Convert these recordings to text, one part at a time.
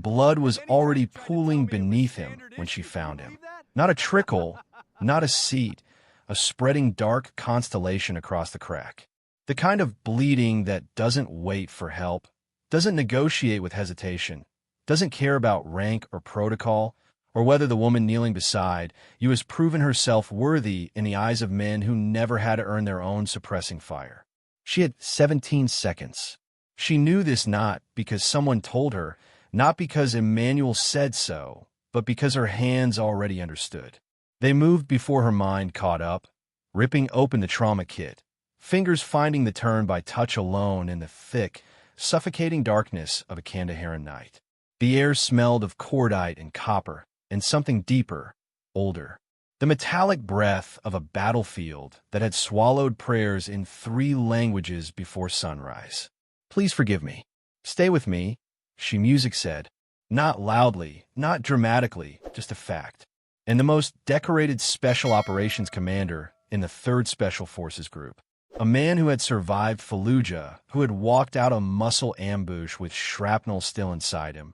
blood was already pooling beneath him when she found him. Not a trickle, not a seat, a spreading dark constellation across the crack. The kind of bleeding that doesn't wait for help, doesn't negotiate with hesitation, doesn't care about rank or protocol, or whether the woman kneeling beside you has proven herself worthy in the eyes of men who never had to earn their own suppressing fire. She had 17 seconds. She knew this not because someone told her, not because Emmanuel said so, but because her hands already understood. They moved before her mind caught up, ripping open the trauma kit, fingers finding the turn by touch alone in the thick, suffocating darkness of a Kandaharan night. The air smelled of cordite and copper, and something deeper, older. The metallic breath of a battlefield that had swallowed prayers in 3 languages before sunrise. "Please forgive me. Stay with me," she music said. Not loudly, not dramatically, just a fact. And the most decorated Special Operations Commander in the 3rd Special Forces Group. A man who had survived Fallujah, who had walked out a muscle ambush with shrapnel still inside him,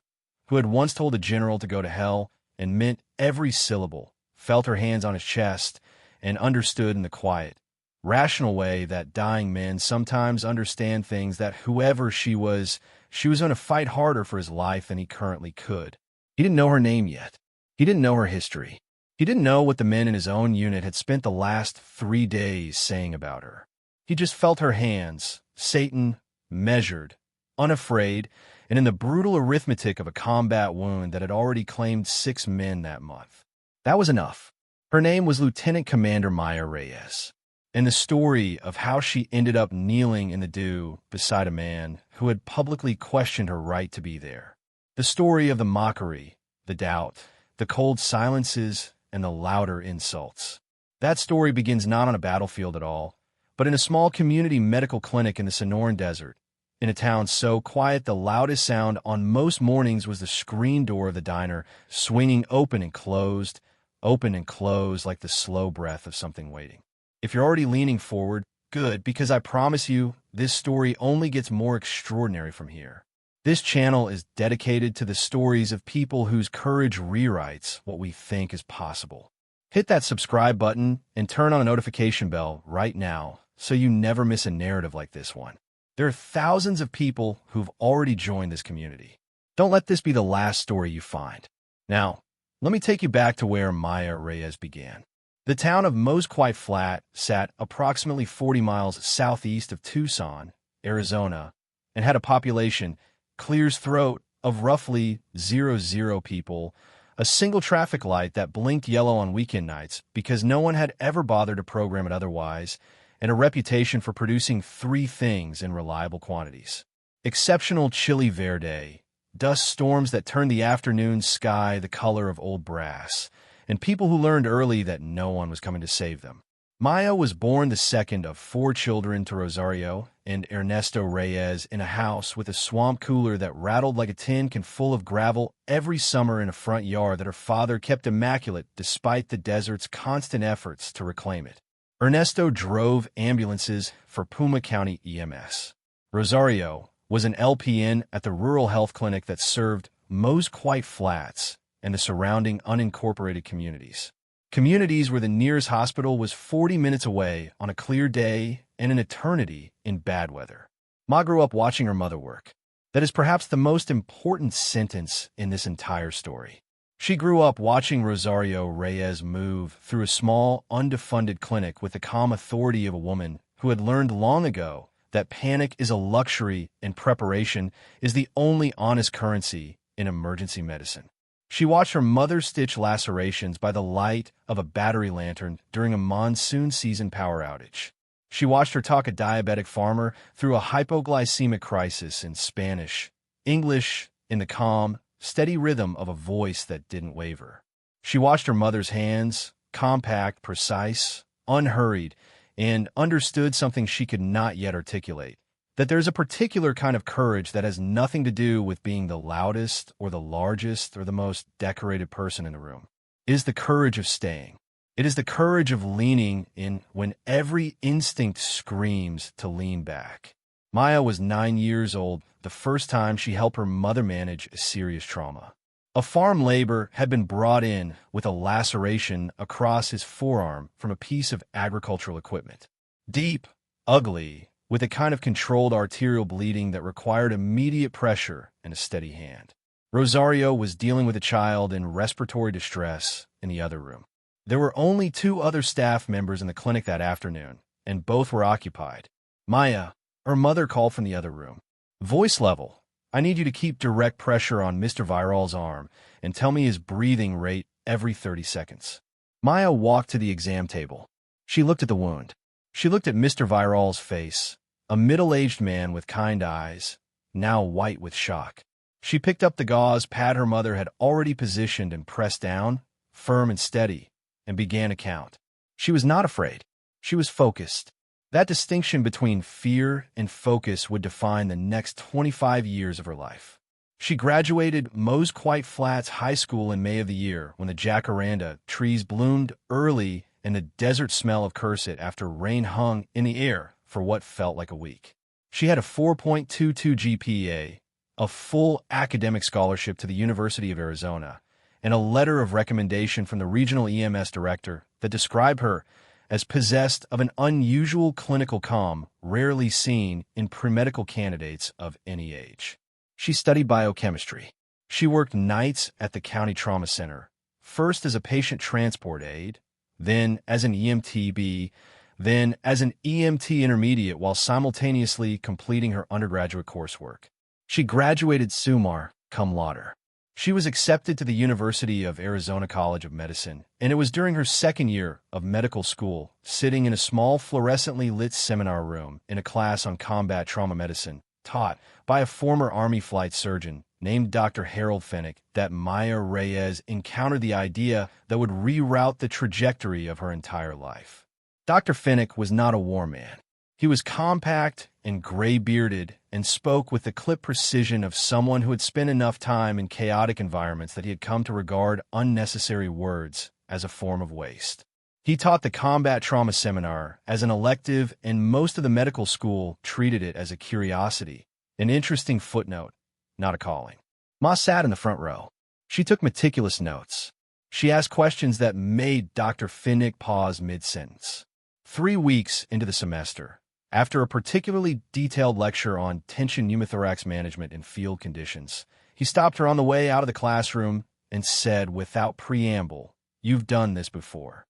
who had once told a general to go to hell and meant every syllable, felt her hands on his chest, and understood in the quiet, rational way that dying men sometimes understand things that whoever she was going to fight harder for his life than he currently could. He didn't know her name yet. He didn't know her history. He didn't know what the men in his own unit had spent the last 3 days saying about her. He just felt her hands, Satan, measured, unafraid, and in the brutal arithmetic of a combat wound that had already claimed 6 men that month. That was enough. Her name was Lieutenant Commander Maya Reyes, and the story of how she ended up kneeling in the dew beside a man who had publicly questioned her right to be there. The story of the mockery, the doubt, the cold silences, and the louder insults. That story begins not on a battlefield at all, but in a small community medical clinic in the Sonoran Desert, in a town so quiet the loudest sound on most mornings was the screen door of the diner swinging open and closed like the slow breath of something waiting. If you're already leaning forward, good, because I promise you, this story only gets more extraordinary from here. This channel is dedicated to the stories of people whose courage rewrites what we think is possible. Hit that subscribe button and turn on a notification bell right now so you never miss a narrative like this one. There are thousands of people who've already joined this community. Don't let this be the last story you find. Now, let me take you back to where Maya Reyes began. The town of Mos Quite Flat sat approximately 40 miles southeast of Tucson, Arizona, and had a population, Clear's throat, of roughly 00 people, a single traffic light that blinked yellow on weekend nights because no one had ever bothered to program it otherwise, and a reputation for producing 3 things in reliable quantities: exceptional chili verde, dust storms that turned the afternoon sky the color of old brass, and people who learned early that no one was coming to save them. Maya was born the second of 4 children to Rosario and Ernesto Reyes in a house with a swamp cooler that rattled like a tin can full of gravel every summer in a front yard that her father kept immaculate despite the desert's constant efforts to reclaim it. Ernesto drove ambulances for Puma County EMS. Rosario was an LPN at the rural health clinic that served Mos Quite Flats and the surrounding unincorporated communities. Communities where the nearest hospital was 40 minutes away on a clear day and an eternity in bad weather. Ma grew up watching her mother work. That is perhaps the most important sentence in this entire story. She grew up watching Rosario Reyes move through a small, underfunded clinic with the calm authority of a woman who had learned long ago that panic is a luxury and preparation is the only honest currency in emergency medicine. She watched her mother stitch lacerations by the light of a battery lantern during a monsoon season power outage. She watched her talk a diabetic farmer through a hypoglycemic crisis in Spanish, English, in the calm, steady rhythm of a voice that didn't waver. She watched her mother's hands, compact, precise, unhurried, and understood something she could not yet articulate, that there's a particular kind of courage that has nothing to do with being the loudest or the largest or the most decorated person in the room. It is the courage of staying. It is the courage of leaning in when every instinct screams to lean back. Maya was 9 years old the first time she helped her mother manage a serious trauma. A farm laborer had been brought in with a laceration across his forearm from a piece of agricultural equipment. Deep, ugly, with a kind of controlled arterial bleeding that required immediate pressure and a steady hand. Rosario was dealing with a child in respiratory distress in the other room. There were only 2 other staff members in the clinic that afternoon, and both were occupied. Maya, her mother, called from the other room. Voice level, I need you to keep direct pressure on Mr. Viral's arm and tell me his breathing rate every 30 seconds. Maya walked to the exam table. She looked at the wound. She looked at Mr. Viral's face, a middle-aged man with kind eyes, now white with shock. She picked up the gauze pad her mother had already positioned and pressed down, firm and steady, and began a count. She was not afraid. She was focused. That distinction between fear and focus would define the next 25 years of her life. She graduated Mose Quite Flats High School in May of the year when the jacaranda trees bloomed early and the desert smell of Cursit after rain hung in the air for what felt like a week. She had a 4.22 GPA, a full academic scholarship to the University of Arizona, and a letter of recommendation from the regional EMS director that described her as possessed of an unusual clinical calm rarely seen in pre-medical candidates of any age. She studied biochemistry. She worked nights at the County Trauma Center, first as a patient transport aide, then as an EMTB, then as an EMT intermediate while simultaneously completing her undergraduate coursework. She graduated summa cum laude. She was accepted to the University of Arizona College of Medicine, and it was during her second year of medical school, sitting in a small fluorescently lit seminar room in a class on combat trauma medicine, taught by a former Army flight surgeon named Dr. Harold Finnick, that Maya Reyes encountered the idea that would reroute the trajectory of her entire life. Dr. Finnick was not a war man. He was compact and gray-bearded and spoke with the clipped precision of someone who had spent enough time in chaotic environments that he had come to regard unnecessary words as a form of waste. He taught the combat trauma seminar as an elective, and most of the medical school treated it as a curiosity, an interesting footnote, not a calling. Ma sat in the front row. She took meticulous notes. She asked questions that made Dr. Finnick pause mid-sentence. 3 weeks into the semester, after a particularly detailed lecture on tension pneumothorax management in field conditions, he stopped her on the way out of the classroom and said without preamble, "You've done this before."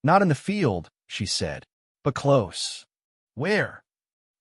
"Not in the field," she said, "but close." "Where?"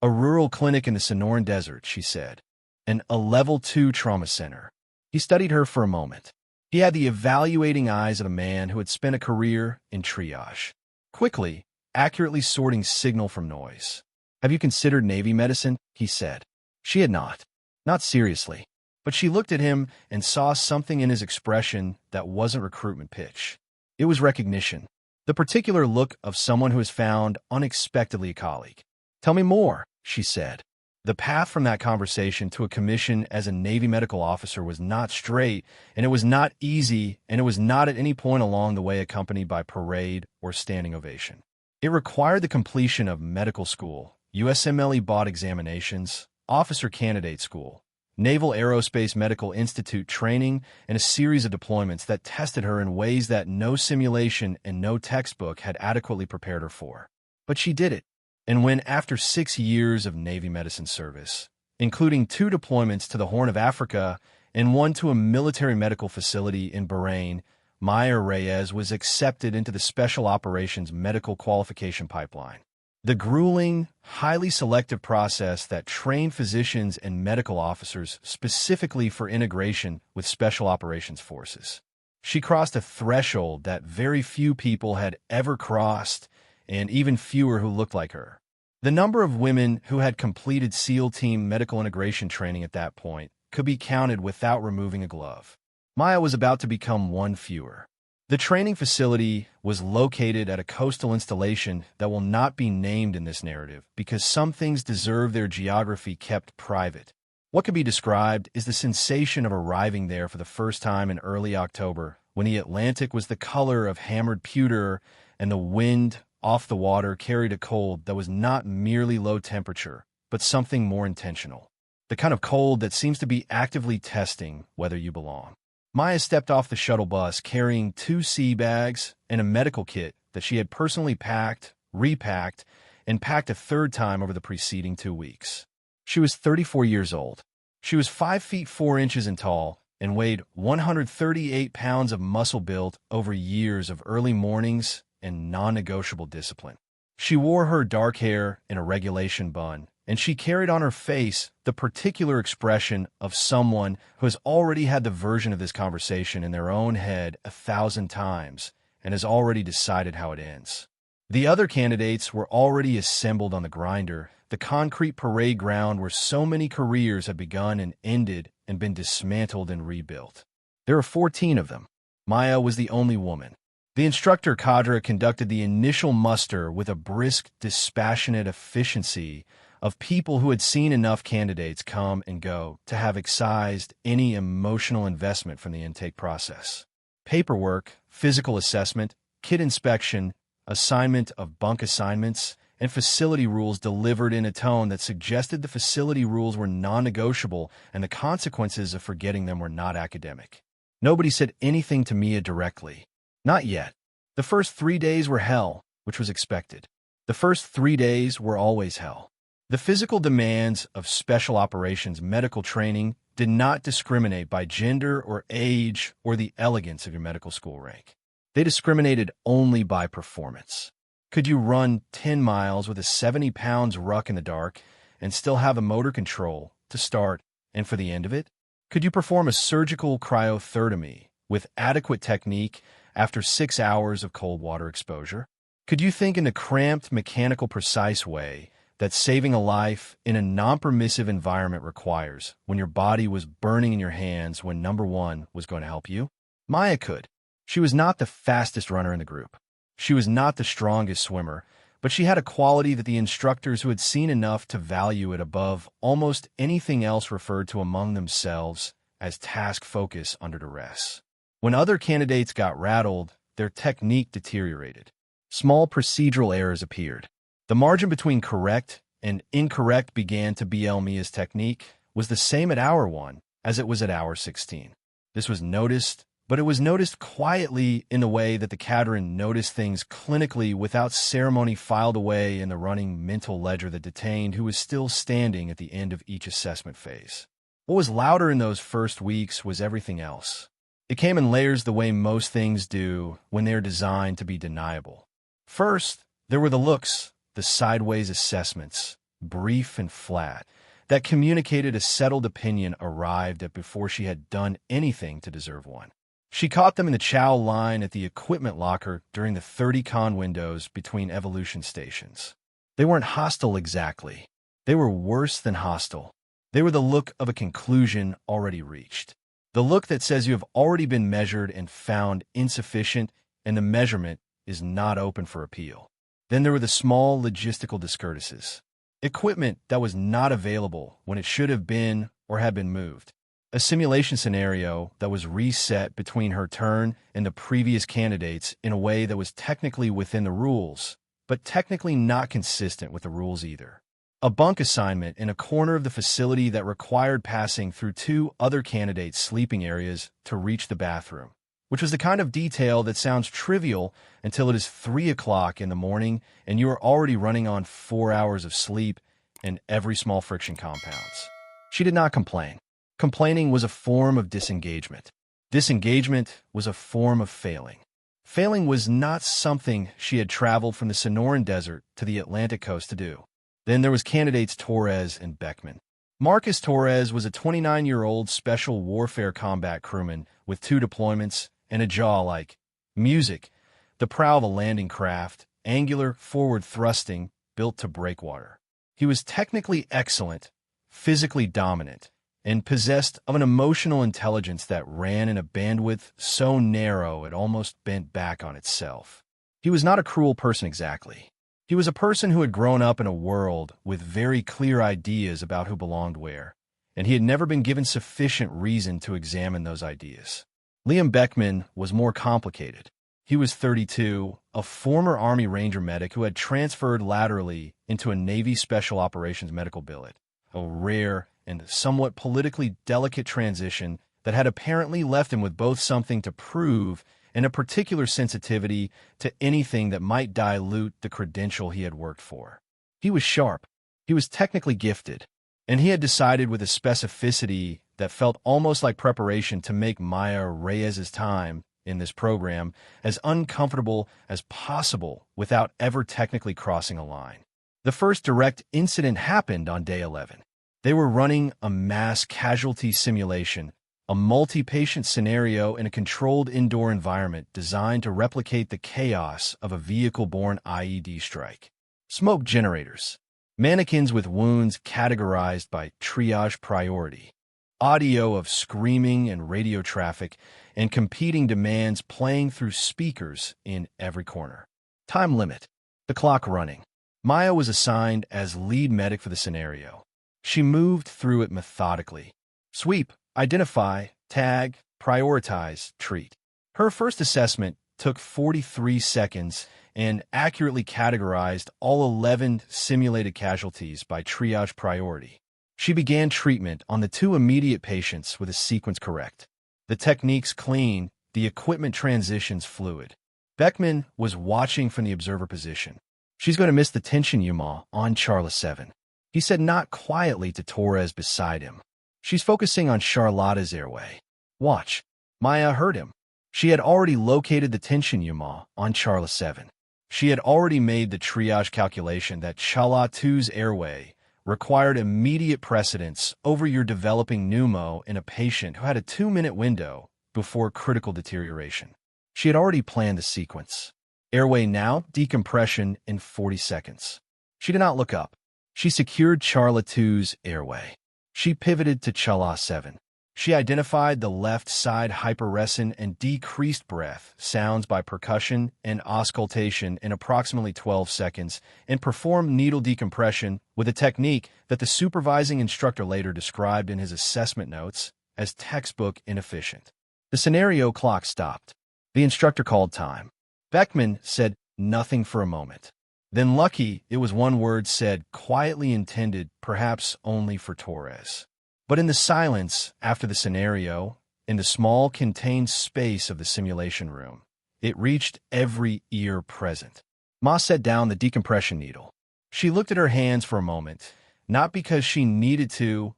"A rural clinic in the Sonoran Desert," she said, "and a level 2 trauma center." He studied her for a moment. He had the evaluating eyes of a man who had spent a career in triage, quickly, accurately sorting signal from noise. "Have you considered Navy medicine?" he said. She had not. Not seriously. But she looked at him and saw something in his expression that wasn't recruitment pitch. It was recognition. The particular look of someone who has found unexpectedly a colleague. "Tell me more," she said. The path from that conversation to a commission as a Navy medical officer was not straight, and it was not easy, and it was not at any point along the way accompanied by parade or standing ovation. It required the completion of medical school, USMLE BOD examinations, officer candidate school, Naval Aerospace Medical Institute training, and a series of deployments that tested her in ways that no simulation and no textbook had adequately prepared her for. But she did it. And when, after 6 years of Navy medicine service, including 2 deployments to the Horn of Africa and 1 to a military medical facility in Bahrain, Maya Reyes was accepted into the Special Operations Medical Qualification Pipeline, the grueling, highly selective process that trained physicians and medical officers specifically for integration with Special Operations Forces. She crossed a threshold that very few people had ever crossed, and even fewer who looked like her. The number of women who had completed SEAL Team medical integration training at that point could be counted without removing a glove. Maya was about to become one fewer. The training facility was located at a coastal installation that will not be named in this narrative because some things deserve their geography kept private. What could be described is the sensation of arriving there for the first time in early October, when the Atlantic was the color of hammered pewter and the wind off the water carried a cold that was not merely low temperature, but something more intentional. The kind of cold that seems to be actively testing whether you belong. Maya stepped off the shuttle bus carrying 2 sea bags and a medical kit that she had personally packed, repacked, and packed a third time over the preceding 2 weeks. She was 34 years old. She was 5 feet 4 inches tall and weighed 138 pounds of muscle built over years of early mornings and non-negotiable discipline. She wore her dark hair in a regulation bun, and she carried on her face the particular expression of someone who has already had the version of this conversation in their own head 1,000 times and has already decided how it ends. The other candidates were already assembled on the grinder, the concrete parade ground where so many careers have begun and ended and been dismantled and rebuilt. There are 14 of them. Maya was the only woman. The instructor cadre conducted the initial muster with a brisk, dispassionate efficiency of people who had seen enough candidates come and go to have excised any emotional investment from the intake process. Paperwork, physical assessment, kit inspection, assignment of bunk assignments, and facility rules delivered in a tone that suggested the facility rules were non-negotiable and the consequences of forgetting them were not academic. Nobody said anything to Mia directly. Not yet. The first 3 days were hell, which was expected. The first 3 days were always hell. The physical demands of special operations medical training did not discriminate by gender or age or the elegance of your medical school rank. They discriminated only by performance. Could you run 10 miles with a 70 pounds ruck in the dark and still have a motor control to start and for the end of it? Could you perform a surgical cryotherapy with adequate technique after 6 hours of cold water exposure? Could you think in a cramped, mechanical, precise way that saving a life in a non-permissive environment requires when your body was burning in your hands when number one was going to help you? Maya could. She was not the fastest runner in the group. She was not the strongest swimmer, but she had a quality that the instructors who had seen enough to value it above almost anything else referred to among themselves as task focus under duress. When other candidates got rattled, their technique deteriorated. Small procedural errors appeared. The margin between correct and incorrect began to BL Mia's technique was the same at hour 1 as it was at hour 16. This was noticed, but it was noticed quietly in the way that the cadre noticed things clinically without ceremony filed away in the running mental ledger that detained who was still standing at the end of each assessment phase. What was louder in those first weeks was everything else. It came in layers the way most things do when they are designed to be deniable. First, there were the looks, the sideways assessments, brief and flat, that communicated a settled opinion arrived at before she had done anything to deserve one. She caught them in the chow line at the equipment locker during the 30-con windows between evolution stations. They weren't hostile exactly. They were worse than hostile. They were the look of a conclusion already reached. The look that says you have already been measured and found insufficient, and the measurement is not open for appeal. Then there were the small logistical discourtesies. Equipment that was not available when it should have been or had been moved. A simulation scenario that was reset between her turn and the previous candidates in a way that was technically within the rules, but technically not consistent with the rules either. A bunk assignment in a corner of the facility that required passing through 2 other candidates' sleeping areas to reach the bathroom, which was the kind of detail that sounds trivial until it is 3 o'clock in the morning and you are already running on 4 hours of sleep and every small friction compounds. She did not complain. Complaining was a form of disengagement. Disengagement was a form of failing. Failing was not something she had traveled from the Sonoran Desert to the Atlantic coast to do. Then there was candidates Torres and Beckman. Marcus Torres was a 29-year-old special warfare combat crewman with 2 deployments and a jaw like music, the prow of a landing craft, angular, forward-thrusting, built to break water. He was technically excellent, physically dominant, and possessed of an emotional intelligence that ran in a bandwidth so narrow it almost bent back on itself. He was not a cruel person exactly. He was a person who had grown up in a world with very clear ideas about who belonged where, and he had never been given sufficient reason to examine those ideas. Liam Beckman was more complicated. He was 32, a former Army Ranger medic who had transferred laterally into a Navy Special Operations medical billet, a rare and somewhat politically delicate transition that had apparently left him with both something to prove and a particular sensitivity to anything that might dilute the credential he had worked for. He was sharp, he was technically gifted, and he had decided with a specificity that felt almost like preparation to make Maya Reyes's time in this program as uncomfortable as possible without ever technically crossing a line. The first direct incident happened on day 11. They were running a mass casualty simulation, a multi-patient scenario in a controlled indoor environment designed to replicate the chaos of a vehicle-borne IED strike. Smoke generators, mannequins with wounds categorized by triage priority, audio of screaming and radio traffic, and competing demands playing through speakers in every corner. Time limit. The clock running. Maya was assigned as lead medic for the scenario. She moved through it methodically. Sweep, identify, tag, prioritize, treat. Her first assessment took 43 seconds and accurately categorized all 11 simulated casualties by triage priority. She began treatment on the 2 immediate patients with a sequence correct. The techniques clean, the equipment transitions fluid. Beckman was watching from the observer position. She's going to miss the tension, Yuma, on Charla 7. He said not quietly to Torres beside him. She's focusing on Charlotta's airway. Watch. Maya heard him. She had already located the tension, Yuma, on Charla 7. She had already made the triage calculation that Charla 2's airway required immediate precedence over your developing pneumo in a patient who had a 2-minute window before critical deterioration. She had already planned the sequence. Airway now, decompression in 40 seconds. She did not look up. She secured Charla 2's airway. She pivoted to Charla 7. She identified the left side hyperresonant and decreased breath sounds by percussion and auscultation in approximately 12 seconds and performed needle decompression with a technique that the supervising instructor later described in his assessment notes as textbook inefficient. The scenario clock stopped. The instructor called time. Beckman said nothing for a moment. Then lucky it was one word said, quietly intended perhaps only for Torres. But in the silence after the scenario, in the small contained space of the simulation room, it reached every ear present. Ma set down the decompression needle. She looked at her hands for a moment, not because she needed to,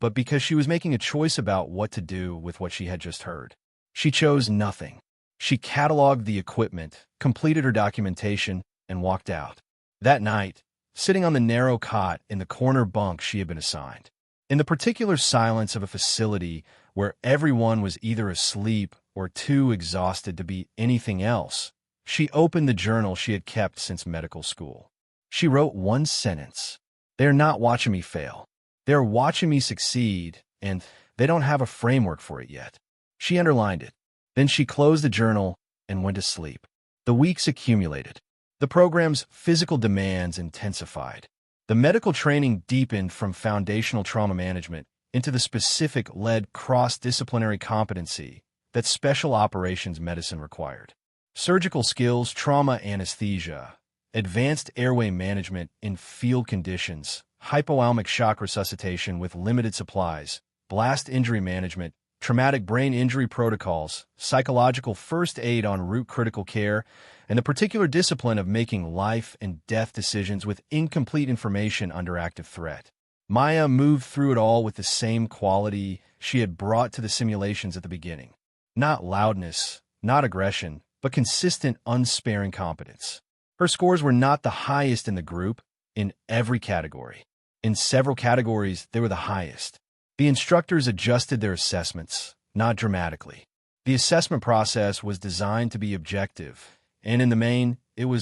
but because she was making a choice about what to do with what she had just heard. She chose nothing. She cataloged the equipment, completed her documentation, and walked out. That night, sitting on the narrow cot in the corner bunk she had been assigned, in the particular silence of a facility where everyone was either asleep or too exhausted to be anything else, she opened the journal she had kept since medical school. She wrote one sentence. They are not watching me fail. They are watching me succeed, and they don't have a framework for it yet. She underlined it. Then she closed the journal and went to sleep. The weeks accumulated. The program's physical demands intensified. The medical training deepened from foundational trauma management into the specific lead cross-disciplinary competency that special operations medicine required. Surgical skills, trauma anesthesia, advanced airway management in field conditions, hypoalmic shock resuscitation with limited supplies, blast injury management, traumatic brain injury protocols, psychological first aid en route critical care, and the particular discipline of making life and death decisions with incomplete information under active threat. Maya moved through it all with the same quality she had brought to the simulations at the beginning. Not loudness, not aggression, but consistent, unsparing competence. Her scores were not the highest in the group, in every category. In several categories, they were the highest. The instructors adjusted their assessments, not dramatically. The assessment process was designed to be objective, and in the main,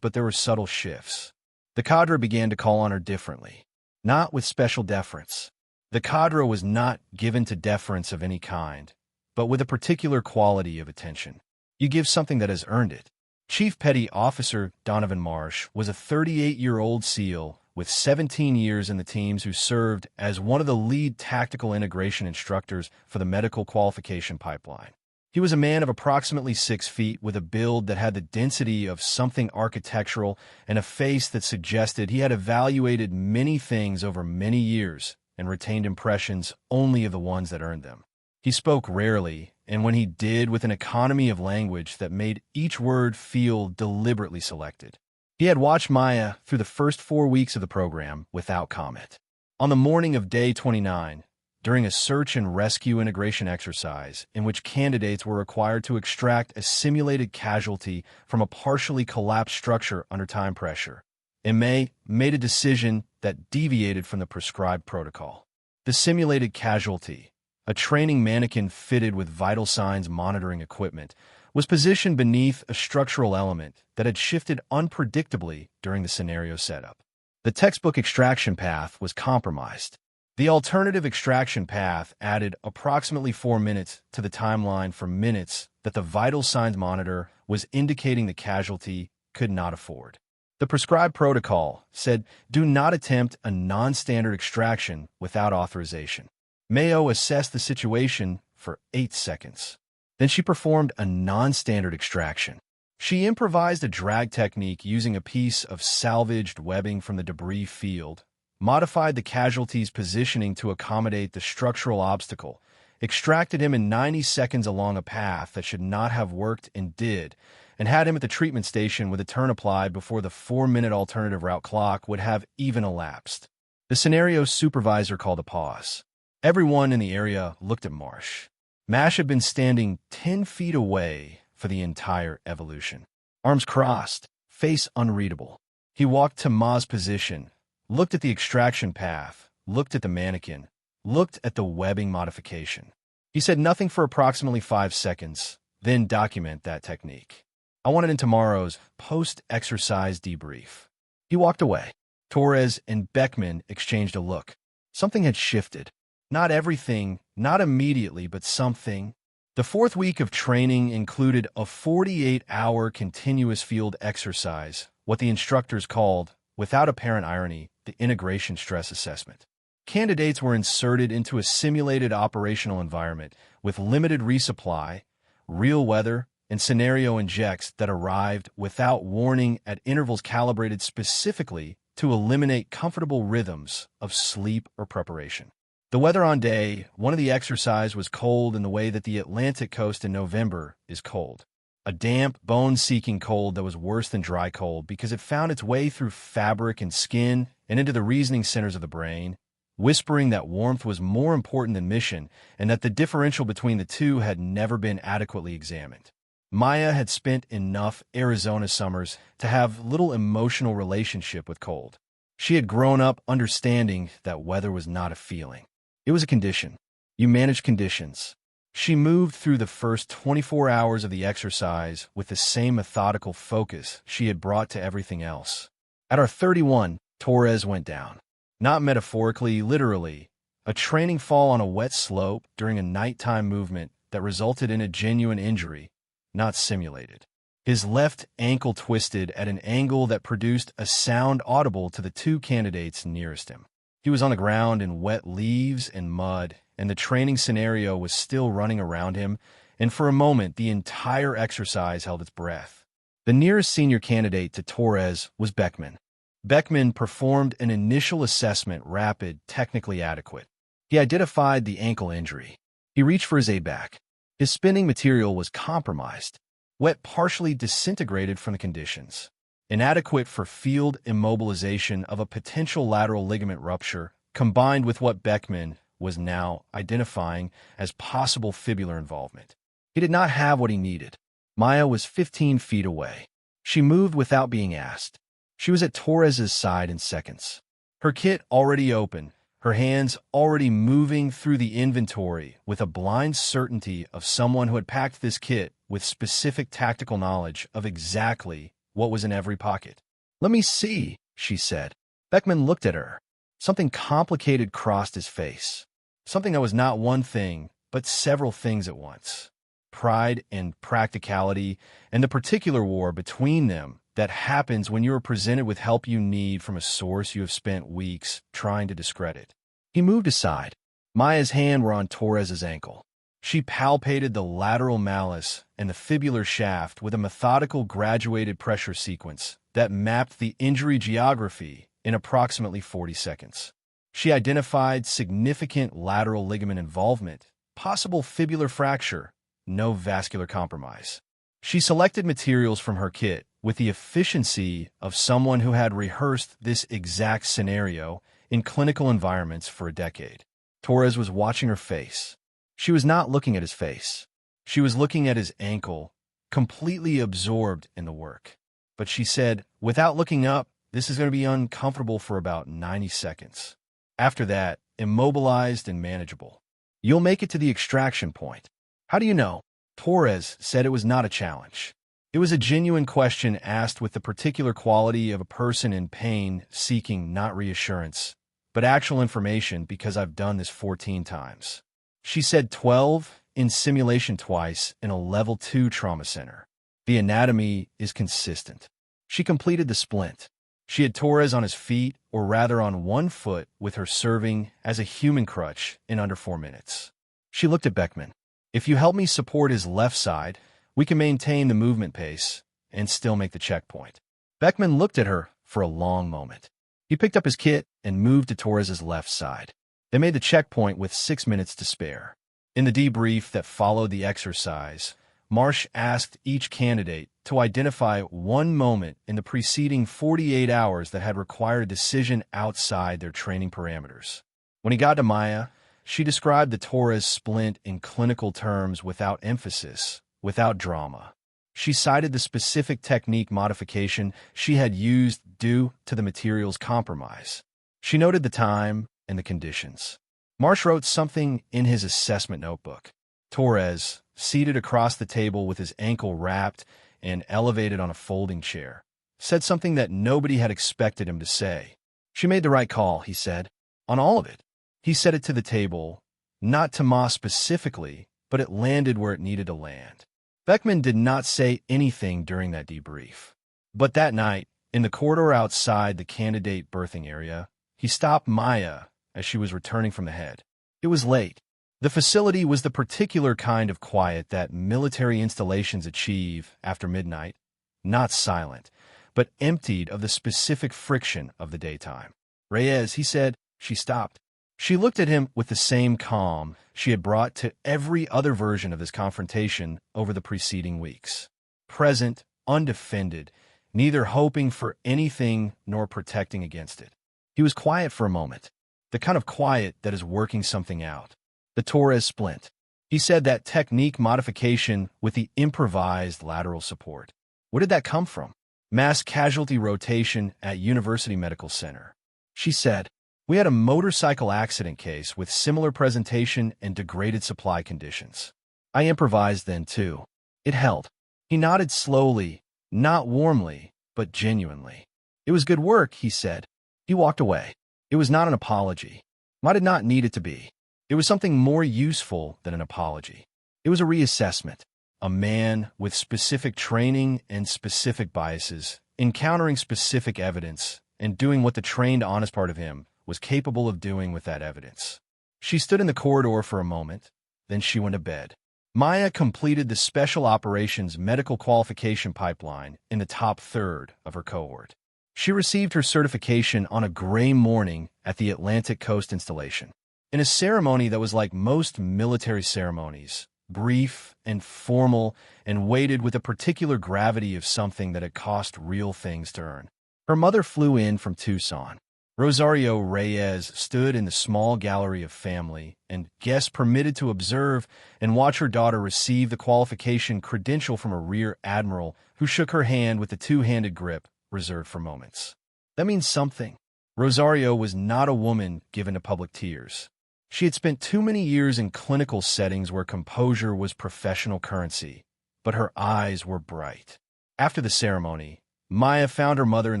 but there were subtle shifts. The cadre began to call on her differently, not with special deference. The cadre was not given to deference of any kind, but with a particular quality of attention. You give something that has earned it. Chief Petty Officer Donovan Marsh was a 38-year-old SEAL with 17 years in the teams who served as one of the lead tactical integration instructors for the medical qualification pipeline. He was a man of approximately 6 feet with a build that had the density of something architectural and a face that suggested he had evaluated many things over many years and retained impressions only of the ones that earned them. He spoke rarely, and when he did, with an economy of language that made each word feel deliberately selected. He had watched Maya through the first 4 weeks of the program without comment. On the morning of day 29, during a search and rescue integration exercise in which candidates were required to extract a simulated casualty from a partially collapsed structure under time pressure, Aimee made a decision that deviated from the prescribed protocol. The simulated casualty, a training mannequin fitted with vital signs monitoring equipment, was positioned beneath a structural element that had shifted unpredictably during the scenario setup. The textbook extraction path was compromised. The alternative extraction path added approximately 4 minutes to the timeline for minutes that the vital signs monitor was indicating the casualty could not afford. The prescribed protocol said, "Do not attempt a non-standard extraction without authorization." Mayo assessed the situation for 8 seconds. Then she performed a non-standard extraction. She improvised a drag technique using a piece of salvaged webbing from the debris field, modified the casualty's positioning to accommodate the structural obstacle, extracted him in 90 seconds along a path that should not have worked and did, and had him at the treatment station with a turn applied before the 4-minute alternative route clock would have even elapsed. The scenario supervisor called a pause. Everyone in the area looked at Marsh. Mash had been standing 10 feet away for the entire evolution. Arms crossed, face unreadable. He walked to Ma's position, looked at the extraction path, looked at the mannequin, looked at the webbing modification. He said nothing for approximately 5 seconds, then document that technique. "I want it in tomorrow's post-exercise debrief." He walked away. Torres and Beckman exchanged a look. Something had shifted. Not everything, not immediately, but something. The 4th week of training included a 48-hour continuous field exercise, what the instructors called, without apparent irony, the integration stress assessment. Candidates were inserted into a simulated operational environment with limited resupply, real weather, and scenario injects that arrived without warning at intervals calibrated specifically to eliminate comfortable rhythms of sleep or preparation. The weather on day one of the exercise was cold in the way that the Atlantic coast in November is cold. A damp, bone-seeking cold that was worse than dry cold because it found its way through fabric and skin and into the reasoning centers of the brain, whispering that warmth was more important than mission and that the differential between the two had never been adequately examined. Maya had spent enough Arizona summers to have little emotional relationship with cold. She had grown up understanding that weather was not a feeling. It was a condition. You manage conditions. She moved through the first 24 hours of the exercise with the same methodical focus she had brought to everything else. At our 31, Torres went down. Not metaphorically, literally. A training fall on a wet slope during a nighttime movement that resulted in a genuine injury, not simulated. His left ankle twisted at an angle that produced a sound audible to the 2 candidates nearest him. He was on the ground in wet leaves and mud, and the training scenario was still running around him, and for a moment the entire exercise held its breath. The nearest senior candidate to Torres was Beckman. Beckman performed an initial assessment, rapid, technically adequate. He identified the ankle injury. He reached for his A-back. His spinning material was compromised, wet partially disintegrated from the conditions. Inadequate for field immobilization of a potential lateral ligament rupture, combined with what Beckman was now identifying as possible fibular involvement. He did not have what he needed. Maya was 15 feet away. She moved without being asked. She was at Torres's side in seconds. Her kit already open, her hands already moving through the inventory with a blind certainty of someone who had packed this kit with specific tactical knowledge of exactly what was in every pocket. "Let me see," she said. Beckman looked at her. Something complicated crossed his face. Something that was not one thing, but several things at once. Pride and practicality, and the particular war between them that happens when you are presented with help you need from a source you have spent weeks trying to discredit. He moved aside. Maya's hands were on Torres's ankle. She palpated the lateral malleus and the fibular shaft with a methodical graduated pressure sequence that mapped the injury geography in approximately 40 seconds. She identified significant lateral ligament involvement, possible fibular fracture, no vascular compromise. She selected materials from her kit with the efficiency of someone who had rehearsed this exact scenario in clinical environments for a decade. Torres was watching her face. She was not looking at his face. She was looking at his ankle, completely absorbed in the work. But she said, without looking up, this is going to be uncomfortable for about 90 seconds. After that, immobilized and manageable. You'll make it to the extraction point. How do you know? Torres said it was not a challenge. It was a genuine question asked with the particular quality of a person in pain seeking not reassurance, but actual information because I've done this 14 times. She said 12 in simulation twice in a level 2 trauma center. The anatomy is consistent. She completed the splint. She had Torres on his feet, or rather on one foot, with her serving as a human crutch in under 4 minutes. She looked at Beckman. If you help me support his left side, we can maintain the movement pace and still make the checkpoint. Beckman looked at her for a long moment. He picked up his kit and moved to Torres's left side. They made the checkpoint with 6 minutes to spare. In the debrief that followed the exercise, Marsh asked each candidate to identify one moment in the preceding 48 hours that had required a decision outside their training parameters. When he got to Maya, she described the Torres splint in clinical terms without emphasis, without drama. She cited the specific technique modification she had used due to the material's compromise. She noted the time and the conditions. Marsh wrote something in his assessment notebook. Torres, seated across the table with his ankle wrapped and elevated on a folding chair, said something that nobody had expected him to say. She made the right call, he said, on all of it. He said it to the table, not to Ma specifically, but it landed where it needed to land. Beckman did not say anything during that debrief. But that night, in the corridor outside the candidate berthing area, he stopped Maya as she was returning from the head. It was late. The facility was the particular kind of quiet that military installations achieve after midnight, not silent, but emptied of the specific friction of the daytime. Reyes, he said. She stopped. She looked at him with the same calm she had brought to every other version of this confrontation over the preceding weeks. Present, undefended, neither hoping for anything nor protecting against it. He was quiet for a moment, the kind of quiet that is working something out. The Torres splint. He said that technique modification with the improvised lateral support. Where did that come from? Mass casualty rotation at University Medical Center. She said, we had a motorcycle accident case with similar presentation and degraded supply conditions. I improvised then, too. It held. He nodded slowly, not warmly, but genuinely. It was good work, he said. He walked away. It was not an apology. I did not need it to be. It was something more useful than an apology. It was a reassessment. A man with specific training and specific biases, encountering specific evidence, and doing what the trained, honest part of him was capable of doing with that evidence. She stood in the corridor for a moment, then she went to bed. Maya completed the Special Operations Medical Qualification Pipeline in the top third of her cohort. She received her certification on a gray morning at the Atlantic Coast installation, in a ceremony that was like most military ceremonies, brief and formal and weighted with a particular gravity of something that had cost real things to earn. Her mother flew in from Tucson. Rosario Reyes stood in the small gallery of family and guests permitted to observe and watch her daughter receive the qualification credential from a rear admiral who shook her hand with the two-handed grip reserved for moments. That means something. Rosario was not a woman given to public tears. She had spent too many years in clinical settings where composure was professional currency, but her eyes were bright. After the ceremony, Maya found her mother in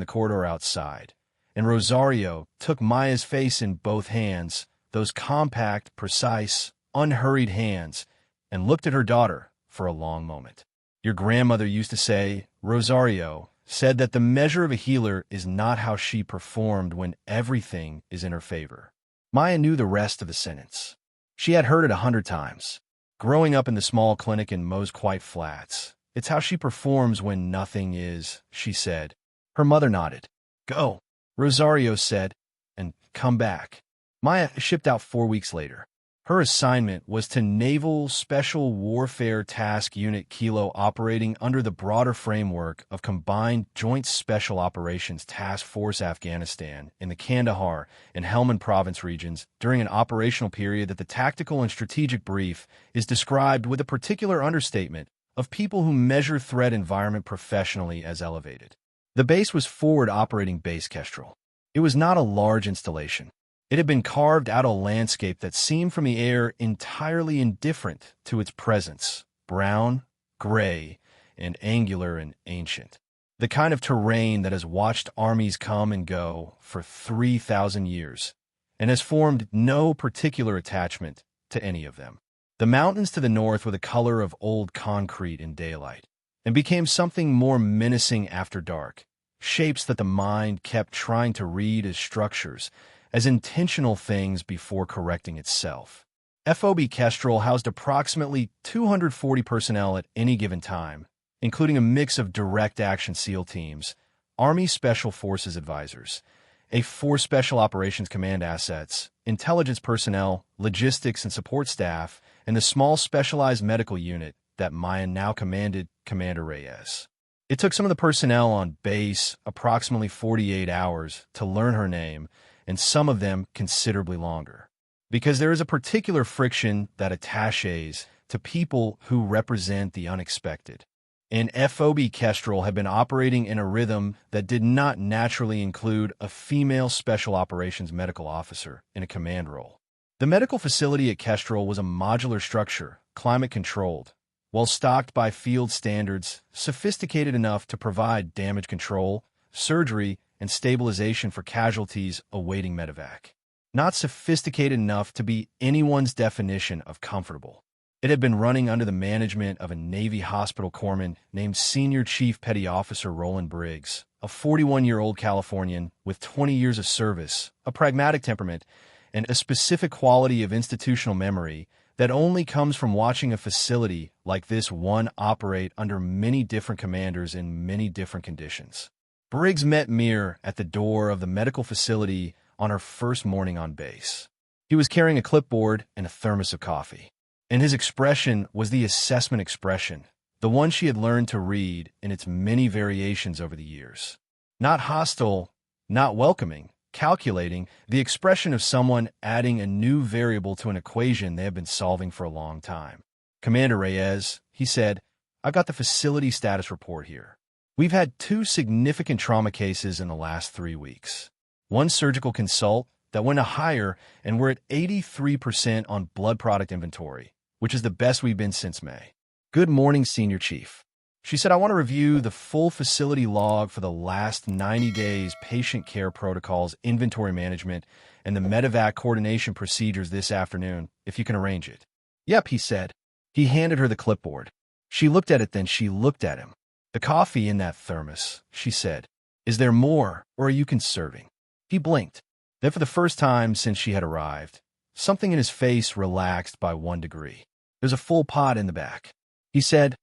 the corridor outside, and Rosario took Maya's face in both hands, those compact, precise, unhurried hands, and looked at her daughter for a long moment. Your grandmother used to say, Rosario said that the measure of a healer is not how she performed when everything is in her favor. Maya knew the rest of the sentence. She had heard it 100 times. growing up in the small clinic in Moe's White Flats. It's how she performs when nothing is, she said. Her mother nodded. Go, Rosario said, and come back. Maya shipped out 4 weeks later. Her assignment was to Naval Special Warfare Task Unit Kilo, operating under the broader framework of Combined Joint Special Operations Task Force Afghanistan in the Kandahar and Helmand Province regions during an operational period that the tactical and strategic brief is described with a particular understatement of people who measure threat environment professionally as elevated. The base was Forward Operating Base Kestrel. It was not a large installation. It had been carved out of a landscape that seemed from the air entirely indifferent to its presence, brown, gray, and angular and ancient. The kind of terrain that has watched armies come and go for 3,000 years and has formed no particular attachment to any of them. The mountains to the north were the color of old concrete in daylight and became something more menacing after dark, shapes that the mind kept trying to read as structures, as intentional things before correcting itself. FOB Kestrel housed approximately 240 personnel at any given time, including a mix of direct action SEAL teams, Army Special Forces advisors, a 4 Special Operations Command assets, intelligence personnel, logistics and support staff, and the small specialized medical unit that Maya now commanded, Commander Reyes. It took some of the personnel on base approximately 48 hours to learn her name, and some of them considerably longer, because there is a particular friction that attaches to people who represent the unexpected. And FOB Kestrel had been operating in a rhythm that did not naturally include a female special operations medical officer in a command role. The medical facility at Kestrel was a modular structure, climate-controlled, well-stocked by field standards, sophisticated enough to provide damage control, surgery, and stabilization for casualties awaiting medevac. Not sophisticated enough to be anyone's definition of comfortable. It had been running under the management of a Navy hospital corpsman named Senior Chief Petty Officer Roland Briggs, a 41-year-old Californian with 20 years of service, a pragmatic temperament, and a specific quality of institutional memory that only comes from watching a facility like this one operate under many different commanders in many different conditions. Briggs met Mir at the door of the medical facility on her first morning on base. He was carrying a clipboard and a thermos of coffee, and his expression was the assessment expression, the one she had learned to read in its many variations over the years. Not hostile, not welcoming, calculating, the expression of someone adding a new variable to an equation they have been solving for a long time. Commander Reyes, he said, I've got the facility status report here. We've had 2 significant trauma cases in the last 3 weeks. One surgical consult that went higher, and we're at 83% on blood product inventory, which is the best we've been since May. Good morning, Senior Chief. She said, I want to review the full facility log for the last 90 days, patient care protocols, inventory management, and the medevac coordination procedures this afternoon, if you can arrange it. Yep, he said. He handed her the clipboard. She looked at it, then she looked at him. The coffee in that thermos, she said. Is there more, or are you conserving? He blinked. Then for the first time since she had arrived, something in his face relaxed by 1 degree. There's a full pot in the back. He said,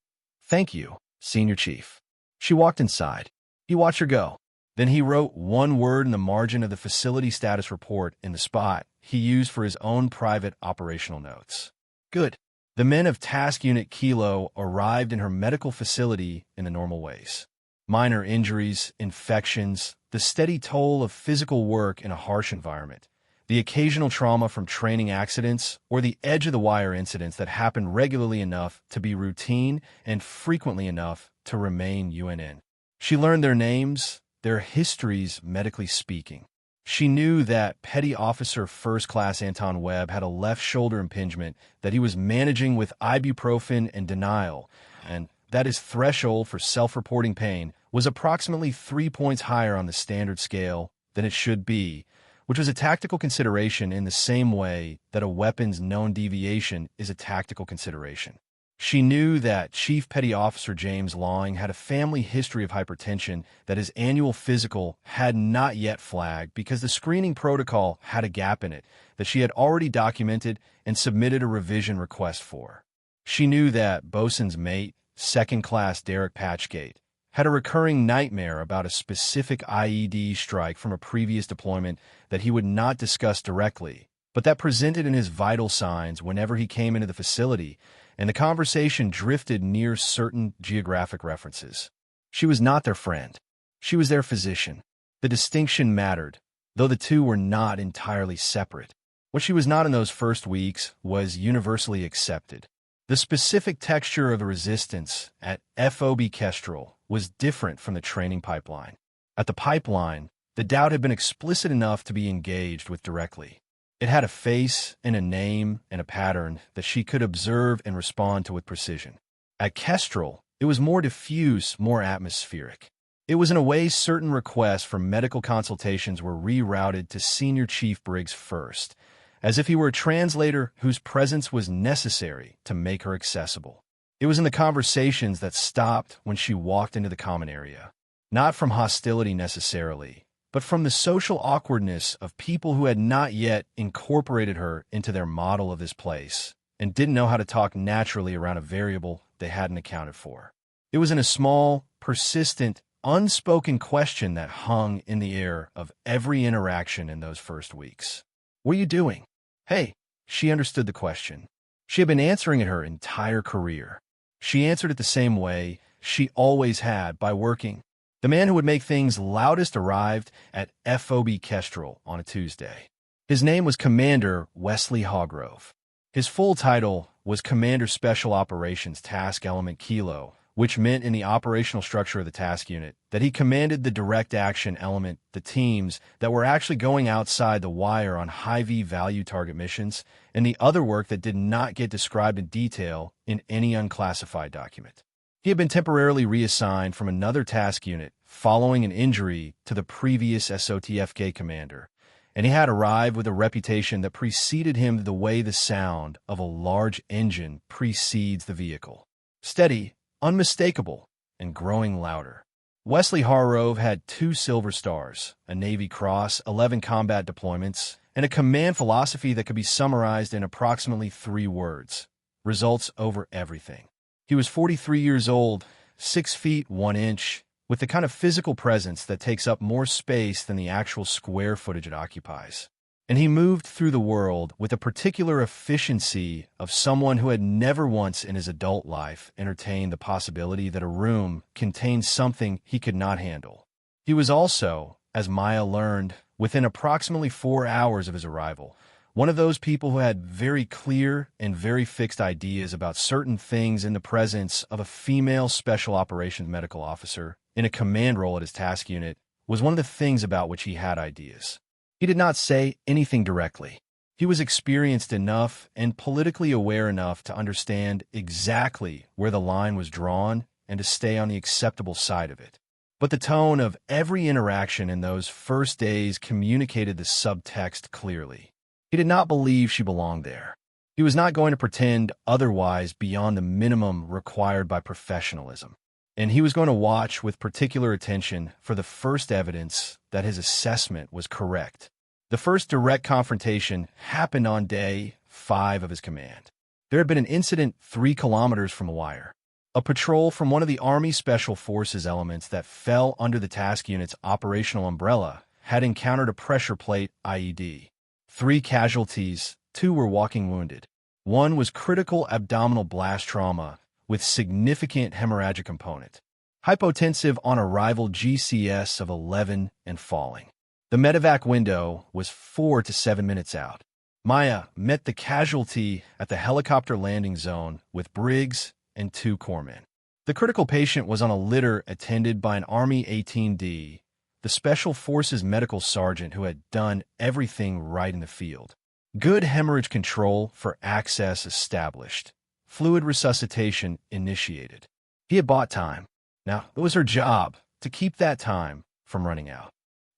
Thank you, Senior Chief. She walked inside. He watched her go. Then he wrote 1 word in the margin of the facility status report in the spot he used for his own private operational notes. Good. The men of Task Unit Kilo arrived in her medical facility in the normal ways. Minor injuries, infections, the steady toll of physical work in a harsh environment, the occasional trauma from training accidents, or the edge-of-the-wire incidents that happen regularly enough to be routine and frequently enough to remain UNN. She learned their names, their histories medically speaking. She knew that Petty Officer First Class Anton Webb had a left shoulder impingement that he was managing with ibuprofen and denial, and that his threshold for self-reporting pain was approximately 3 points higher on the standard scale than it should be, which was a tactical consideration in the same way that a weapon's known deviation is a tactical consideration. She knew that Chief Petty Officer James Lawing had a family history of hypertension that his annual physical had not yet flagged because the screening protocol had a gap in it that she had already documented and submitted a revision request for. She knew that Bosun's mate, second-class Derek Patchgate, had a recurring nightmare about a specific IED strike from a previous deployment that he would not discuss directly, but that presented in his vital signs whenever he came into the facility, and the conversation drifted near certain geographic references. She was not their friend. She was their physician. The distinction mattered, though the two were not entirely separate. What she was not in those first weeks was universally accepted. The specific texture of the resistance at FOB Kestrel was different from the training pipeline. At the pipeline, the doubt had been explicit enough to be engaged with directly. It had a face and a name and a pattern that she could observe and respond to with precision. At Kestrel, it was more diffuse, more atmospheric. It was in a way certain requests for medical consultations were rerouted to Senior Chief Briggs first, as if he were a translator whose presence was necessary to make her accessible. It was in the conversations that stopped when she walked into the common area, not from hostility necessarily, but from the social awkwardness of people who had not yet incorporated her into their model of this place and didn't know how to talk naturally around a variable they hadn't accounted for. It was in a small, persistent, unspoken question that hung in the air of every interaction in those first weeks. What are you doing? Hey, she understood the question. She had been answering it her entire career. She answered it the same way she always had, by working. The man who would make things loudest arrived at FOB Kestrel on a Tuesday. His name was Commander Wesley Hargrove. His full title was Commander Special Operations Task Element Kilo, which meant in the operational structure of the task unit that he commanded the direct action element, the teams that were actually going outside the wire on high-V value target missions, and the other work that did not get described in detail in any unclassified document. He had been temporarily reassigned from another task unit following an injury to the previous SOTFK commander, and he had arrived with a reputation that preceded him the way the sound of a large engine precedes the vehicle. Steady, unmistakable, and growing louder. Wesley Hargrove had 2 Silver Stars, a Navy Cross, 11 combat deployments, and a command philosophy that could be summarized in approximately 3 words: results over everything. He was 43 years old, 6 feet 1 inch, with the kind of physical presence that takes up more space than the actual square footage it occupies. And he moved through the world with a particular efficiency of someone who had never once in his adult life entertained the possibility that a room contained something he could not handle. He was also, as Maya learned, within approximately 4 hours of his arrival, one of those people who had very clear and very fixed ideas about certain things in the presence of a female special operations medical officer in a command role at his task unit was one of the things about which he had ideas. He did not say anything directly. He was experienced enough and politically aware enough to understand exactly where the line was drawn and to stay on the acceptable side of it. But the tone of every interaction in those first days communicated the subtext clearly. He did not believe she belonged there. He was not going to pretend otherwise beyond the minimum required by professionalism. And he was going to watch with particular attention for the first evidence that his assessment was correct. The first direct confrontation happened on day 5 of his command. There had been an incident 3 kilometers from the wire. A patrol from one of the Army Special Forces elements that fell under the task unit's operational umbrella had encountered a pressure plate IED. 3 casualties, 2 were walking wounded. 1 was critical abdominal blast trauma with significant hemorrhagic component. Hypotensive on arrival GCS of 11 and falling. The medevac window was 4 to 7 minutes out. Maya met the casualty at the helicopter landing zone with Briggs and 2 corpsmen. The critical patient was on a litter attended by an Army 18D, the Special Forces medical sergeant who had done everything right in the field. Good hemorrhage control for access established. Fluid resuscitation initiated. He had bought time. Now, it was her job to keep that time from running out.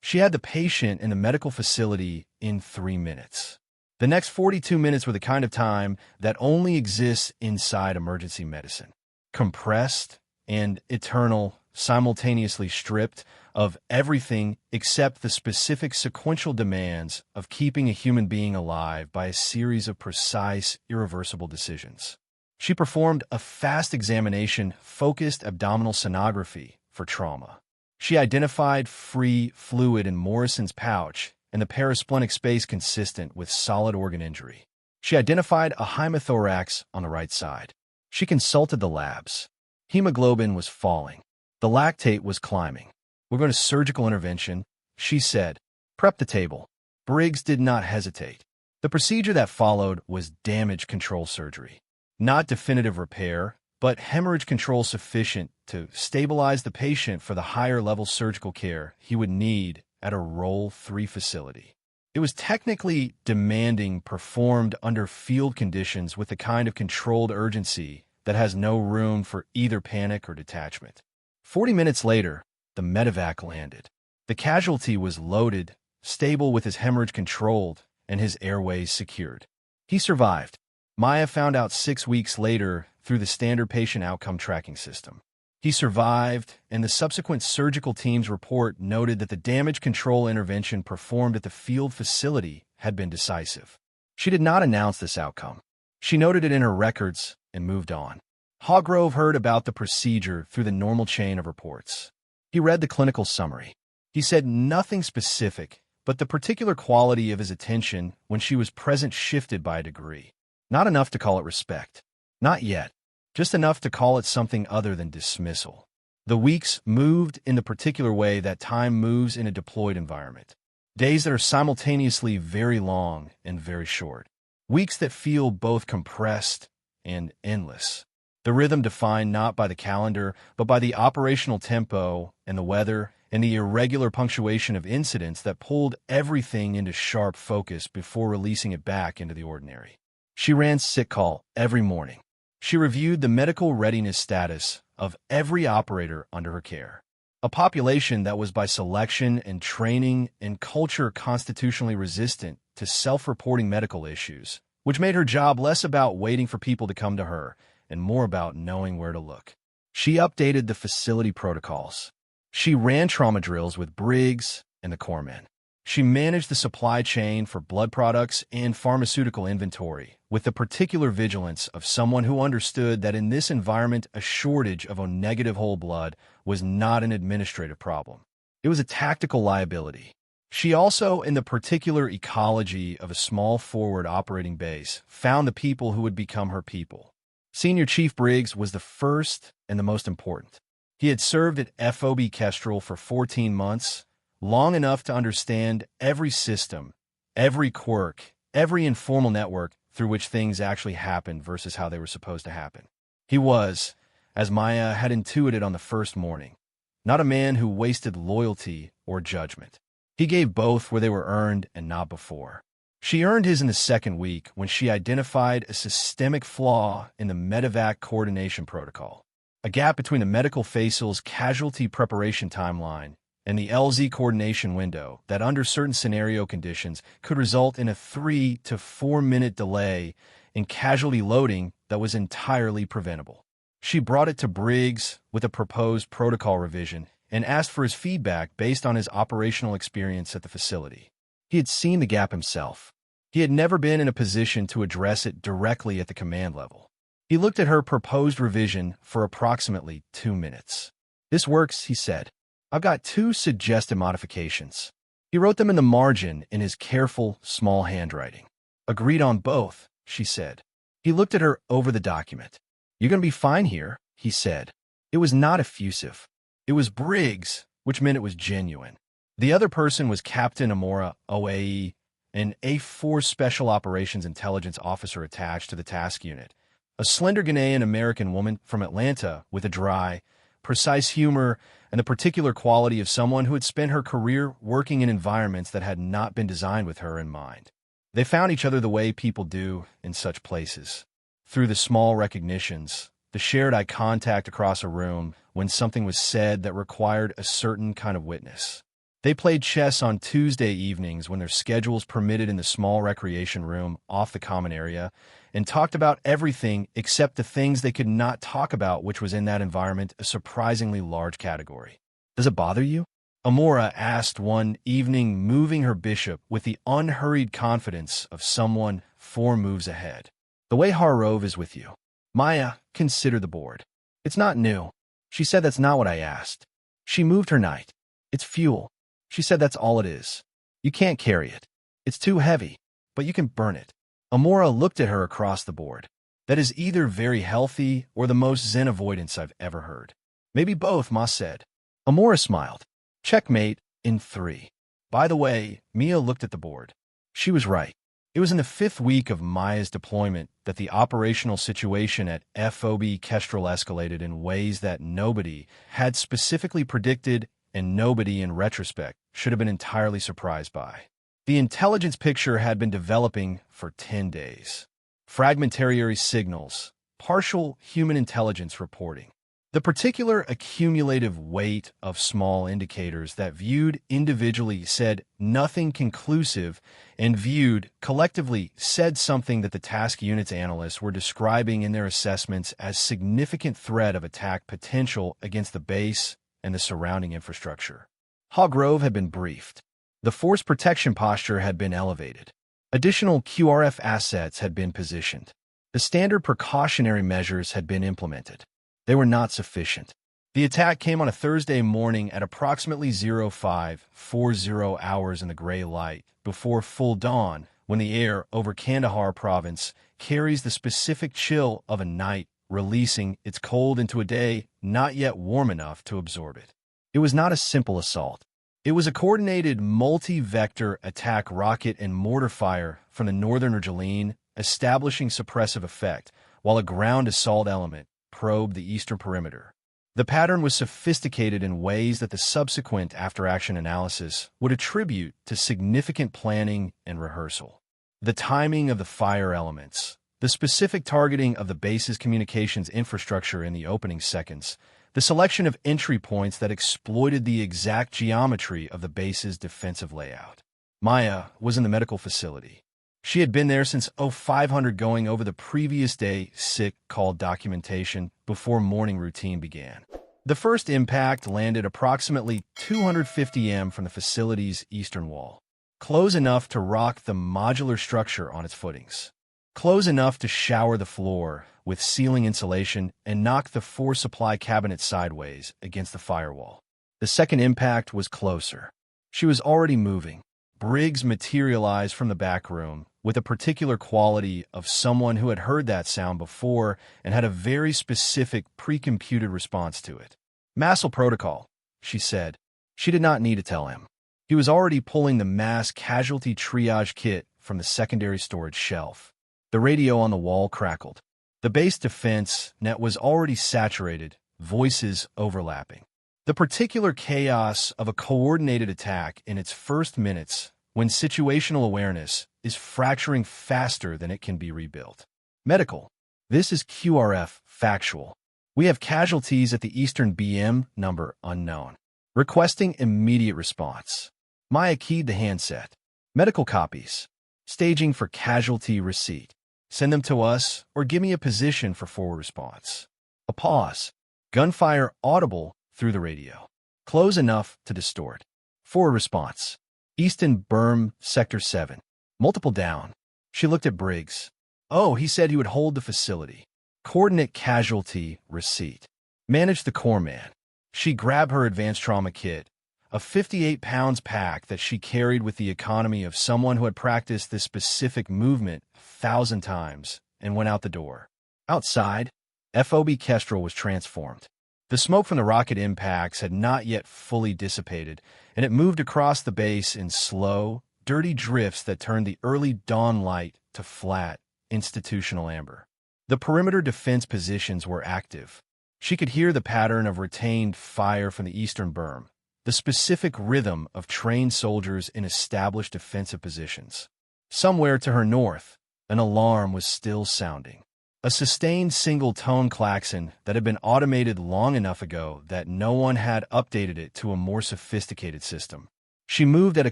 She had the patient in the medical facility in 3 minutes. The next 42 minutes were the kind of time that only exists inside emergency medicine. Compressed and eternal, simultaneously stripped of everything except the specific sequential demands of keeping a human being alive by a series of precise, irreversible decisions. She performed a fast examination, focused abdominal sonography for trauma. She identified free fluid in Morrison's pouch and the parasplenic space consistent with solid organ injury. She identified a hemothorax on the right side. She consulted the labs. Hemoglobin was falling. The lactate was climbing. "We're going to surgical intervention," she said. "Prep the table." Briggs did not hesitate. The procedure that followed was damage control surgery. Not definitive repair, but hemorrhage control sufficient to stabilize the patient for the higher-level surgical care he would need at a Role 3 facility. It was technically demanding, performed under field conditions with the kind of controlled urgency that has no room for either panic or detachment. 40 minutes later, the medevac landed. The casualty was loaded, stable with his hemorrhage controlled, and his airways secured. He survived. Maya found out 6 weeks later through the standard patient outcome tracking system. He survived, and the subsequent surgical team's report noted that the damage control intervention performed at the field facility had been decisive. She did not announce this outcome. She noted it in her records and moved on. Hawgrove heard about the procedure through the normal chain of reports. He read the clinical summary. He said nothing specific, but the particular quality of his attention when she was present shifted by a degree. Not enough to call it respect. Not yet. Just enough to call it something other than dismissal. The weeks moved in the particular way that time moves in a deployed environment. Days that are simultaneously very long and very short. Weeks that feel both compressed and endless. The rhythm defined not by the calendar, but by the operational tempo and the weather and the irregular punctuation of incidents that pulled everything into sharp focus before releasing it back into the ordinary. She ran sick call every morning. She reviewed the medical readiness status of every operator under her care. A population that was by selection and training and culture constitutionally resistant to self-reporting medical issues, which made her job less about waiting for people to come to her and more about knowing where to look. She updated the facility protocols. She ran trauma drills with Briggs and the corpsmen. She managed the supply chain for blood products and pharmaceutical inventory with the particular vigilance of someone who understood that in this environment a shortage of O-negative whole blood was not an administrative problem. It was a tactical liability. She also, in the particular ecology of a small forward operating base, found the people who would become her people. Senior Chief Briggs was the first and the most important. He had served at FOB Kestrel for 14 months, long enough to understand every system, every quirk, every informal network through which things actually happened versus how they were supposed to happen. He was, as Maya had intuited on the first morning, not a man who wasted loyalty or judgment. He gave both where they were earned and not before. She earned his in the second week when she identified a systemic flaw in the medevac coordination protocol, a gap between the medical facial's casualty preparation timeline and the LZ coordination window that under certain scenario conditions could result in a 3 to 4 minute delay in casualty loading that was entirely preventable. She brought it to Briggs with a proposed protocol revision and asked for his feedback based on his operational experience at the facility. He had seen the gap himself. He had never been in a position to address it directly at the command level. He looked at her proposed revision for approximately 2 minutes. "This works," he said. "I've got 2 suggested modifications." He wrote them in the margin in his careful, small handwriting. "Agreed on both," she said. He looked at her over the document. "You're going to be fine here," he said. It was not effusive. It was Briggs, which meant it was genuine. The other person was Captain Amora, OAE, an A4 Special Operations Intelligence officer attached to the task unit, a slender Ghanaian-American woman from Atlanta with a dry, precise humor and the particular quality of someone who had spent her career working in environments that had not been designed with her in mind. They found each other the way people do in such places, through the small recognitions, the shared eye contact across a room when something was said that required a certain kind of witness. They played chess on Tuesday evenings when their schedules permitted in the small recreation room off the common area, and talked about everything except the things they could not talk about, which was in that environment a surprisingly large category. "Does it bother you?" Amora asked one evening, moving her bishop with the unhurried confidence of someone 4 moves ahead. "The way Harrove is with you." Maya considered the board. It's not new. She said that's not what I asked. She moved her knight. It's fuel. She said that's all it is. You can't carry it. It's too heavy, but you can burn it. Amora looked at her across the board. That is either very healthy or the most zen avoidance I've ever heard. Maybe both, Ma said. Amora smiled. Checkmate in 3. By the way, Mia looked at the board. She was right. It was in the 5th week of Maya's deployment that the operational situation at FOB Kestrel escalated in ways that nobody had specifically predicted and nobody, in retrospect, should have been entirely surprised by. The intelligence picture had been developing for 10 days. Fragmentary signals, partial human intelligence reporting. The particular accumulative weight of small indicators that viewed individually said nothing conclusive and viewed collectively said something that the task unit's analysts were describing in their assessments as significant threat of attack potential against the base and the surrounding infrastructure. Hog Grove had been briefed. The force protection posture had been elevated. Additional QRF assets had been positioned. The standard precautionary measures had been implemented. They were not sufficient. The attack came on a Thursday morning at approximately 0540 hours in the gray light, before full dawn, when the air over Kandahar province carries the specific chill of a night, releasing its cold into a day not yet warm enough to absorb it. It was not a simple assault. It was a coordinated multi-vector attack rocket and mortar fire from the northern Urgeline, establishing suppressive effect, while a ground assault element probed the eastern perimeter. The pattern was sophisticated in ways that the subsequent after-action analysis would attribute to significant planning and rehearsal. The timing of the fire elements, the specific targeting of the base's communications infrastructure in the opening seconds, the selection of entry points that exploited the exact geometry of the base's defensive layout. Maya was in the medical facility. She had been there since 0500, going over the previous day sick call documentation before morning routine began. The first impact landed approximately 250 m from the facility's eastern wall, close enough to rock the modular structure on its footings, close enough to shower the floor with ceiling insulation and knock the 4 supply cabinet sideways against the firewall. The second impact was closer. She was already moving. Briggs materialized from the back room with a particular quality of someone who had heard that sound before and had a very specific pre-computed response to it. Massal protocol, she said. She did not need to tell him. He was already pulling the mass casualty triage kit from the secondary storage shelf. The radio on the wall crackled. The base defense net was already saturated, voices overlapping. The particular chaos of a coordinated attack in its first minutes, when situational awareness is fracturing faster than it can be rebuilt. Medical. This is QRF, factual. We have casualties at the Eastern BM, number unknown. Requesting immediate response. Maya keyed the handset. Medical copies. Staging for casualty receipt. Send them to us, or give me a position for forward response. A pause. Gunfire audible through the radio. Close enough to distort. Forward response. Easton Berm, Sector 7. Multiple down. She looked at Briggs. Oh, he said he would hold the facility. Coordinate casualty receipt. Manage the core man. She grabbed her advanced trauma kit, a 58 pounds pack that she carried with the economy of someone who had practiced this specific movement 1,000 times, and went out the door. Outside, FOB Kestrel was transformed. The smoke from the rocket impacts had not yet fully dissipated, and it moved across the base in slow, dirty drifts that turned the early dawn light to flat, institutional amber. The perimeter defense positions were active. She could hear the pattern of retained fire from the eastern berm, the specific rhythm of trained soldiers in established defensive positions. Somewhere to her north, an alarm was still sounding. A sustained single-tone klaxon that had been automated long enough ago that no one had updated it to a more sophisticated system. She moved at a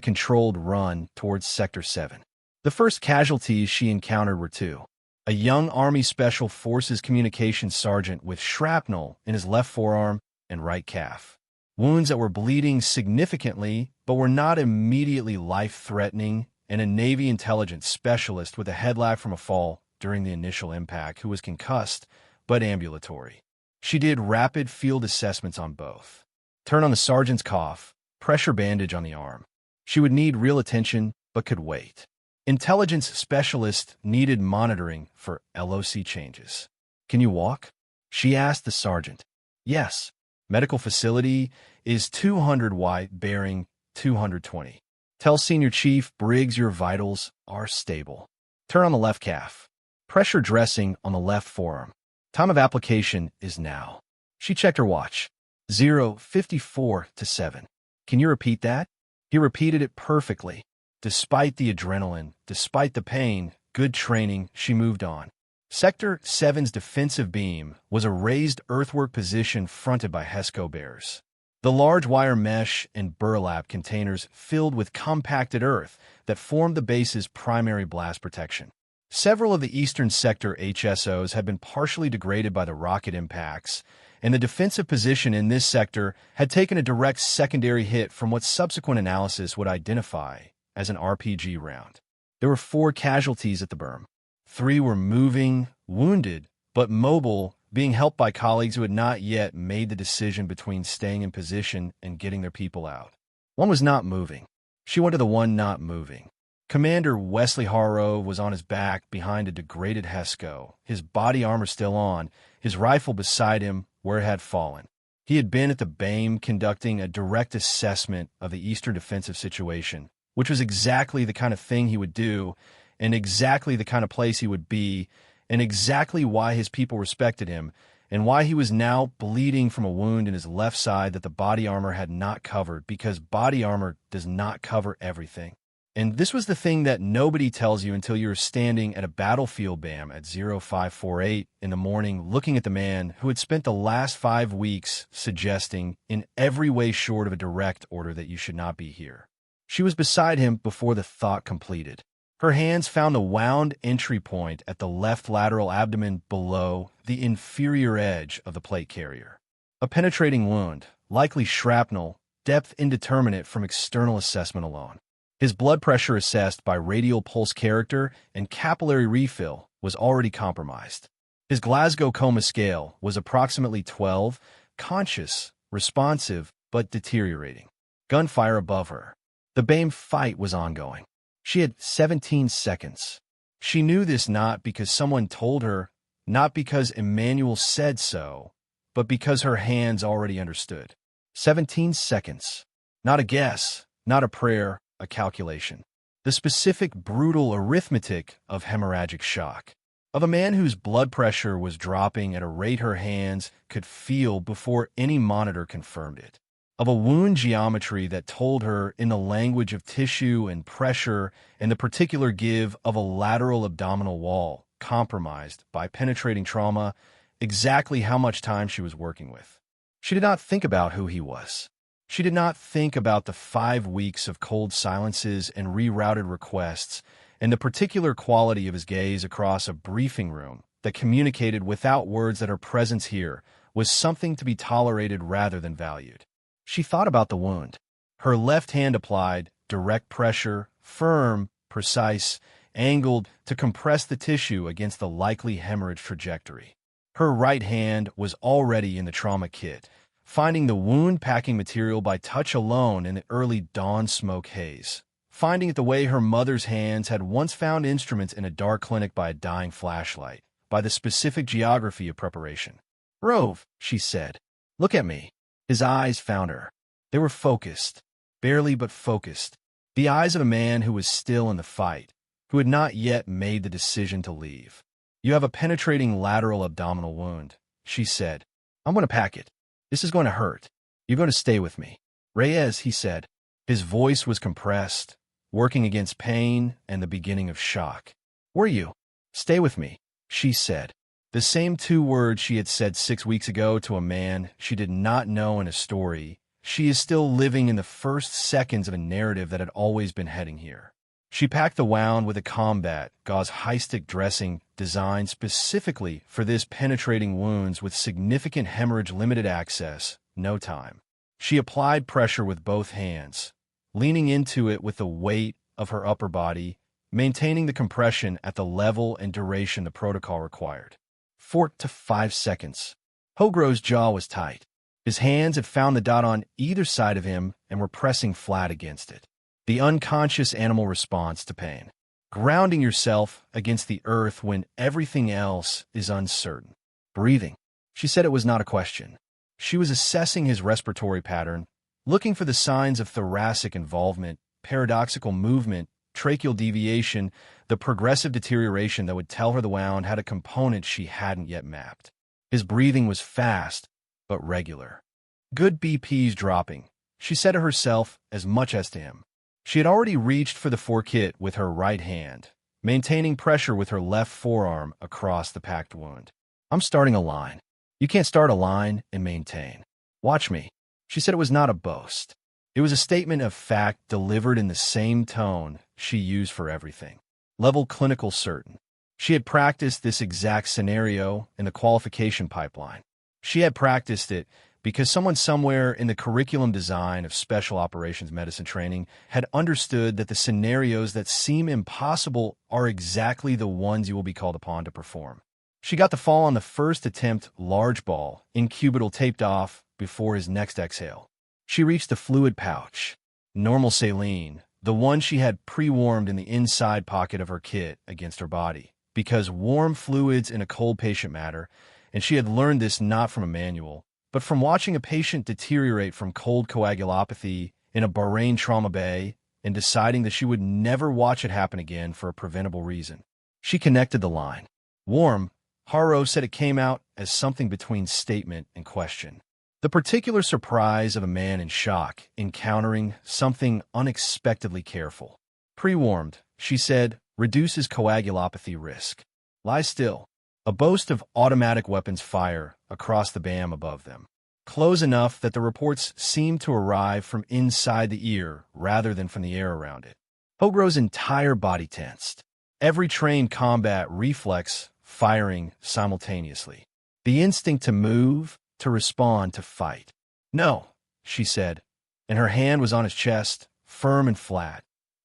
controlled run towards Sector 7. The first casualties she encountered were 2. A young Army Special Forces communications sergeant with shrapnel in his left forearm and right calf. Wounds that were bleeding significantly but were not immediately life-threatening, and a Navy intelligence specialist with a headlock from a fall during the initial impact who was concussed but ambulatory. She did rapid field assessments on both. Turn on the sergeant's cough, pressure bandage on the arm. She would need real attention, but could wait. Intelligence specialist needed monitoring for LOC changes. Can you walk? She asked the sergeant. Yes. Medical facility is 200 wide, bearing 220. Tell Senior Chief Briggs your vitals are stable. Turn on the left calf. Pressure dressing on the left forearm. Time of application is now. She checked her watch. 0:54 to 7. Can you repeat that? He repeated it perfectly. Despite the adrenaline, despite the pain, good training, she moved on. Sector 7's defensive beam was a raised earthwork position fronted by HESCO bears. The large wire mesh and burlap containers filled with compacted earth that formed the base's primary blast protection. Several of the eastern sector HSOs had been partially degraded by the rocket impacts, and the defensive position in this sector had taken a direct secondary hit from what subsequent analysis would identify as an RPG round. There were 4 casualties at the berm. 3 were moving, wounded, but mobile, being helped by colleagues who had not yet made the decision between staying in position and getting their people out. 1 was not moving. She went to the one not moving. Commander Wesley Harrow was on his back behind a degraded HESCO, his body armor still on, his rifle beside him where it had fallen. He had been at the BAME conducting a direct assessment of the Eastern defensive situation, which was exactly the kind of thing he would do, and exactly the kind of place he would be, and exactly why his people respected him, and why he was now bleeding from a wound in his left side that the body armor had not covered, because body armor does not cover everything. And this was the thing that nobody tells you until you're standing at a battlefield BAM at 0548 in the morning looking at the man who had spent the last 5 weeks suggesting in every way short of a direct order that you should not be here. She was beside him before the thought completed. Her hands found the wound entry point at the left lateral abdomen below the inferior edge of the plate carrier. A penetrating wound, likely shrapnel, depth indeterminate from external assessment alone. His blood pressure assessed by radial pulse character and capillary refill was already compromised. His Glasgow Coma scale was approximately 12, conscious, responsive, but deteriorating. Gunfire above her. The BAME fight was ongoing. She had 17 seconds. She knew this not because someone told her, not because Emmanuel said so, but because her hands already understood. 17 seconds. Not a guess, not a prayer, a calculation. The specific brutal arithmetic of hemorrhagic shock. Of a man whose blood pressure was dropping at a rate her hands could feel before any monitor confirmed it. Of a wound geometry that told her in the language of tissue and pressure and the particular give of a lateral abdominal wall, compromised by penetrating trauma, exactly how much time she was working with. She did not think about who he was. She did not think about the 5 weeks of cold silences and rerouted requests and the particular quality of his gaze across a briefing room that communicated without words that her presence here was something to be tolerated rather than valued. She thought about the wound. Her left hand applied direct pressure, firm, precise, angled to compress the tissue against the likely hemorrhage trajectory. Her right hand was already in the trauma kit, finding the wound-packing material by touch alone in the early dawn smoke haze, finding it the way her mother's hands had once found instruments in a dark clinic by a dying flashlight, by the specific geography of preparation. "Rove," she said, "look at me." His eyes found her. They were focused, barely but focused, the eyes of a man who was still in the fight, who had not yet made the decision to leave. "You have a penetrating lateral abdominal wound," she said. "I'm going to pack it. This is going to hurt. You're going to stay with me." "Reyes," he said. His voice was compressed, working against pain and the beginning of shock. "Were you?" "Stay with me," she said. The same 2 words she had said 6 weeks ago to a man she did not know in a story. She is still living in the first seconds of a narrative that had always been heading here. She packed the wound with a combat gauze high-stick dressing designed specifically for this penetrating wounds with significant hemorrhage limited access, no time. She applied pressure with both hands, leaning into it with the weight of her upper body, maintaining the compression at the level and duration the protocol required. 4 to 5 seconds. Hogro's jaw was tight. His hands had found the dot on either side of him and were pressing flat against it. The unconscious animal response to pain. Grounding yourself against the earth when everything else is uncertain. Breathing. She said it was not a question. She was assessing his respiratory pattern, looking for the signs of thoracic involvement, paradoxical movement, tracheal deviation, the progressive deterioration that would tell her the wound had a component she hadn't yet mapped. His breathing was fast, but regular. Good BP's dropping, she said to herself as much as to him. She had already reached for the tourniquet with her right hand, maintaining pressure with her left forearm across the packed wound. I'm starting a line. You can't start a line and maintain. Watch me. She said it was not a boast. It was a statement of fact delivered in the same tone she used for everything. Level clinical certain. She had practiced this exact scenario in the qualification pipeline. She had practiced it because someone somewhere in the curriculum design of special operations medicine training had understood that the scenarios that seem impossible are exactly the ones you will be called upon to perform. She got the fall on the first attempt, large ball, incubital taped off before his next exhale. She reached the fluid pouch, normal saline, the one she had pre-warmed in the inside pocket of her kit against her body, because warm fluids in a cold patient matter, and she had learned this not from a manual, but from watching a patient deteriorate from cold coagulopathy in a Bahrain trauma bay and deciding that she would never watch it happen again for a preventable reason. She connected the line. Warm, Haro said it came out as something between statement and question. The particular surprise of a man in shock, encountering something unexpectedly careful. Pre-warmed, she said, reduces coagulopathy risk. Lie still. A boast of automatic weapons fire across the BAM above them. Close enough that the reports seemed to arrive from inside the ear rather than from the air around it. Hogro's entire body tensed. Every trained combat reflex firing simultaneously. The instinct to move, to respond, to fight. No, she said, and her hand was on his chest, firm and flat,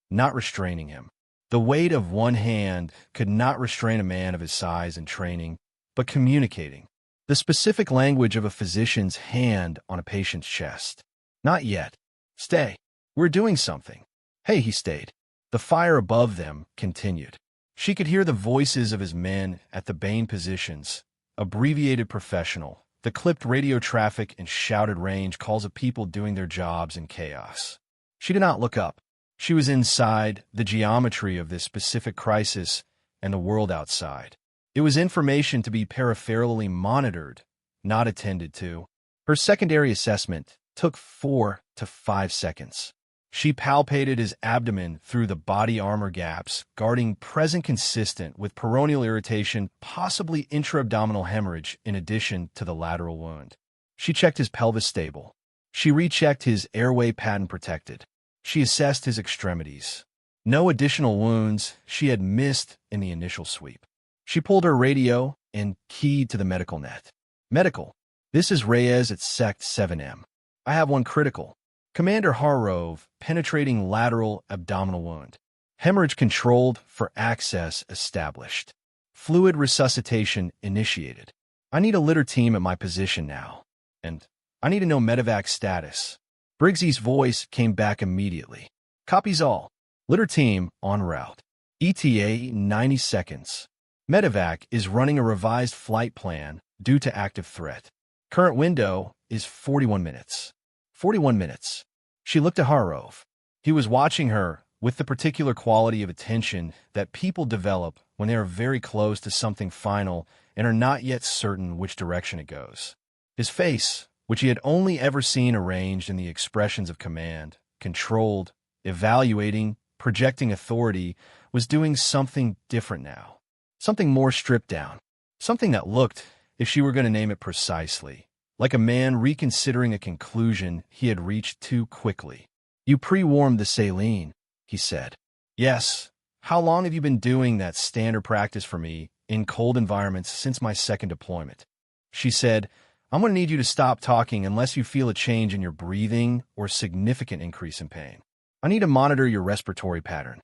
not restraining him. The weight of one hand could not restrain a man of his size and training, but communicating. The specific language of a physician's hand on a patient's chest. Not yet. Stay. We're doing something. Hey, he stayed. The fire above them continued. She could hear the voices of his men at the Bain positions, abbreviated professional, the clipped radio traffic and shouted range calls of people doing their jobs in chaos. She did not look up. She was inside the geometry of this specific crisis and the world outside. It was information to be peripherally monitored, not attended to. Her secondary assessment took 4 to 5 seconds. She palpated his abdomen through the body armor gaps, guarding present consistent with peroneal irritation, possibly intra-abdominal hemorrhage in addition to the lateral wound. She checked his pelvis stable. She rechecked his airway patent protected. She assessed his extremities. No additional wounds she had missed in the initial sweep. She pulled her radio and keyed to the medical net. Medical. This is Reyes at Sect 7M. I have one critical. Commander Harrove, penetrating lateral abdominal wound. Hemorrhage controlled for access established. Fluid resuscitation initiated. I need a litter team at my position now. And I need to know medevac status. Briggsy's voice came back immediately. Copies all. Litter team en route. ETA 90 seconds. Medevac is running a revised flight plan due to active threat. Current window is 41 minutes. 41 minutes. She looked at Harrove. He was watching her with the particular quality of attention that people develop when they are very close to something final and are not yet certain which direction it goes. His face, which he had only ever seen arranged in the expressions of command, controlled, evaluating, projecting authority, was doing something different now. Something more stripped down. Something that looked, if she were going to name it precisely, like a man reconsidering a conclusion he had reached too quickly. You pre-warmed the saline, he said. Yes. How long have you been doing that standard practice for me in cold environments since my second deployment? She said, I'm going to need you to stop talking unless you feel a change in your breathing or significant increase in pain. I need to monitor your respiratory pattern.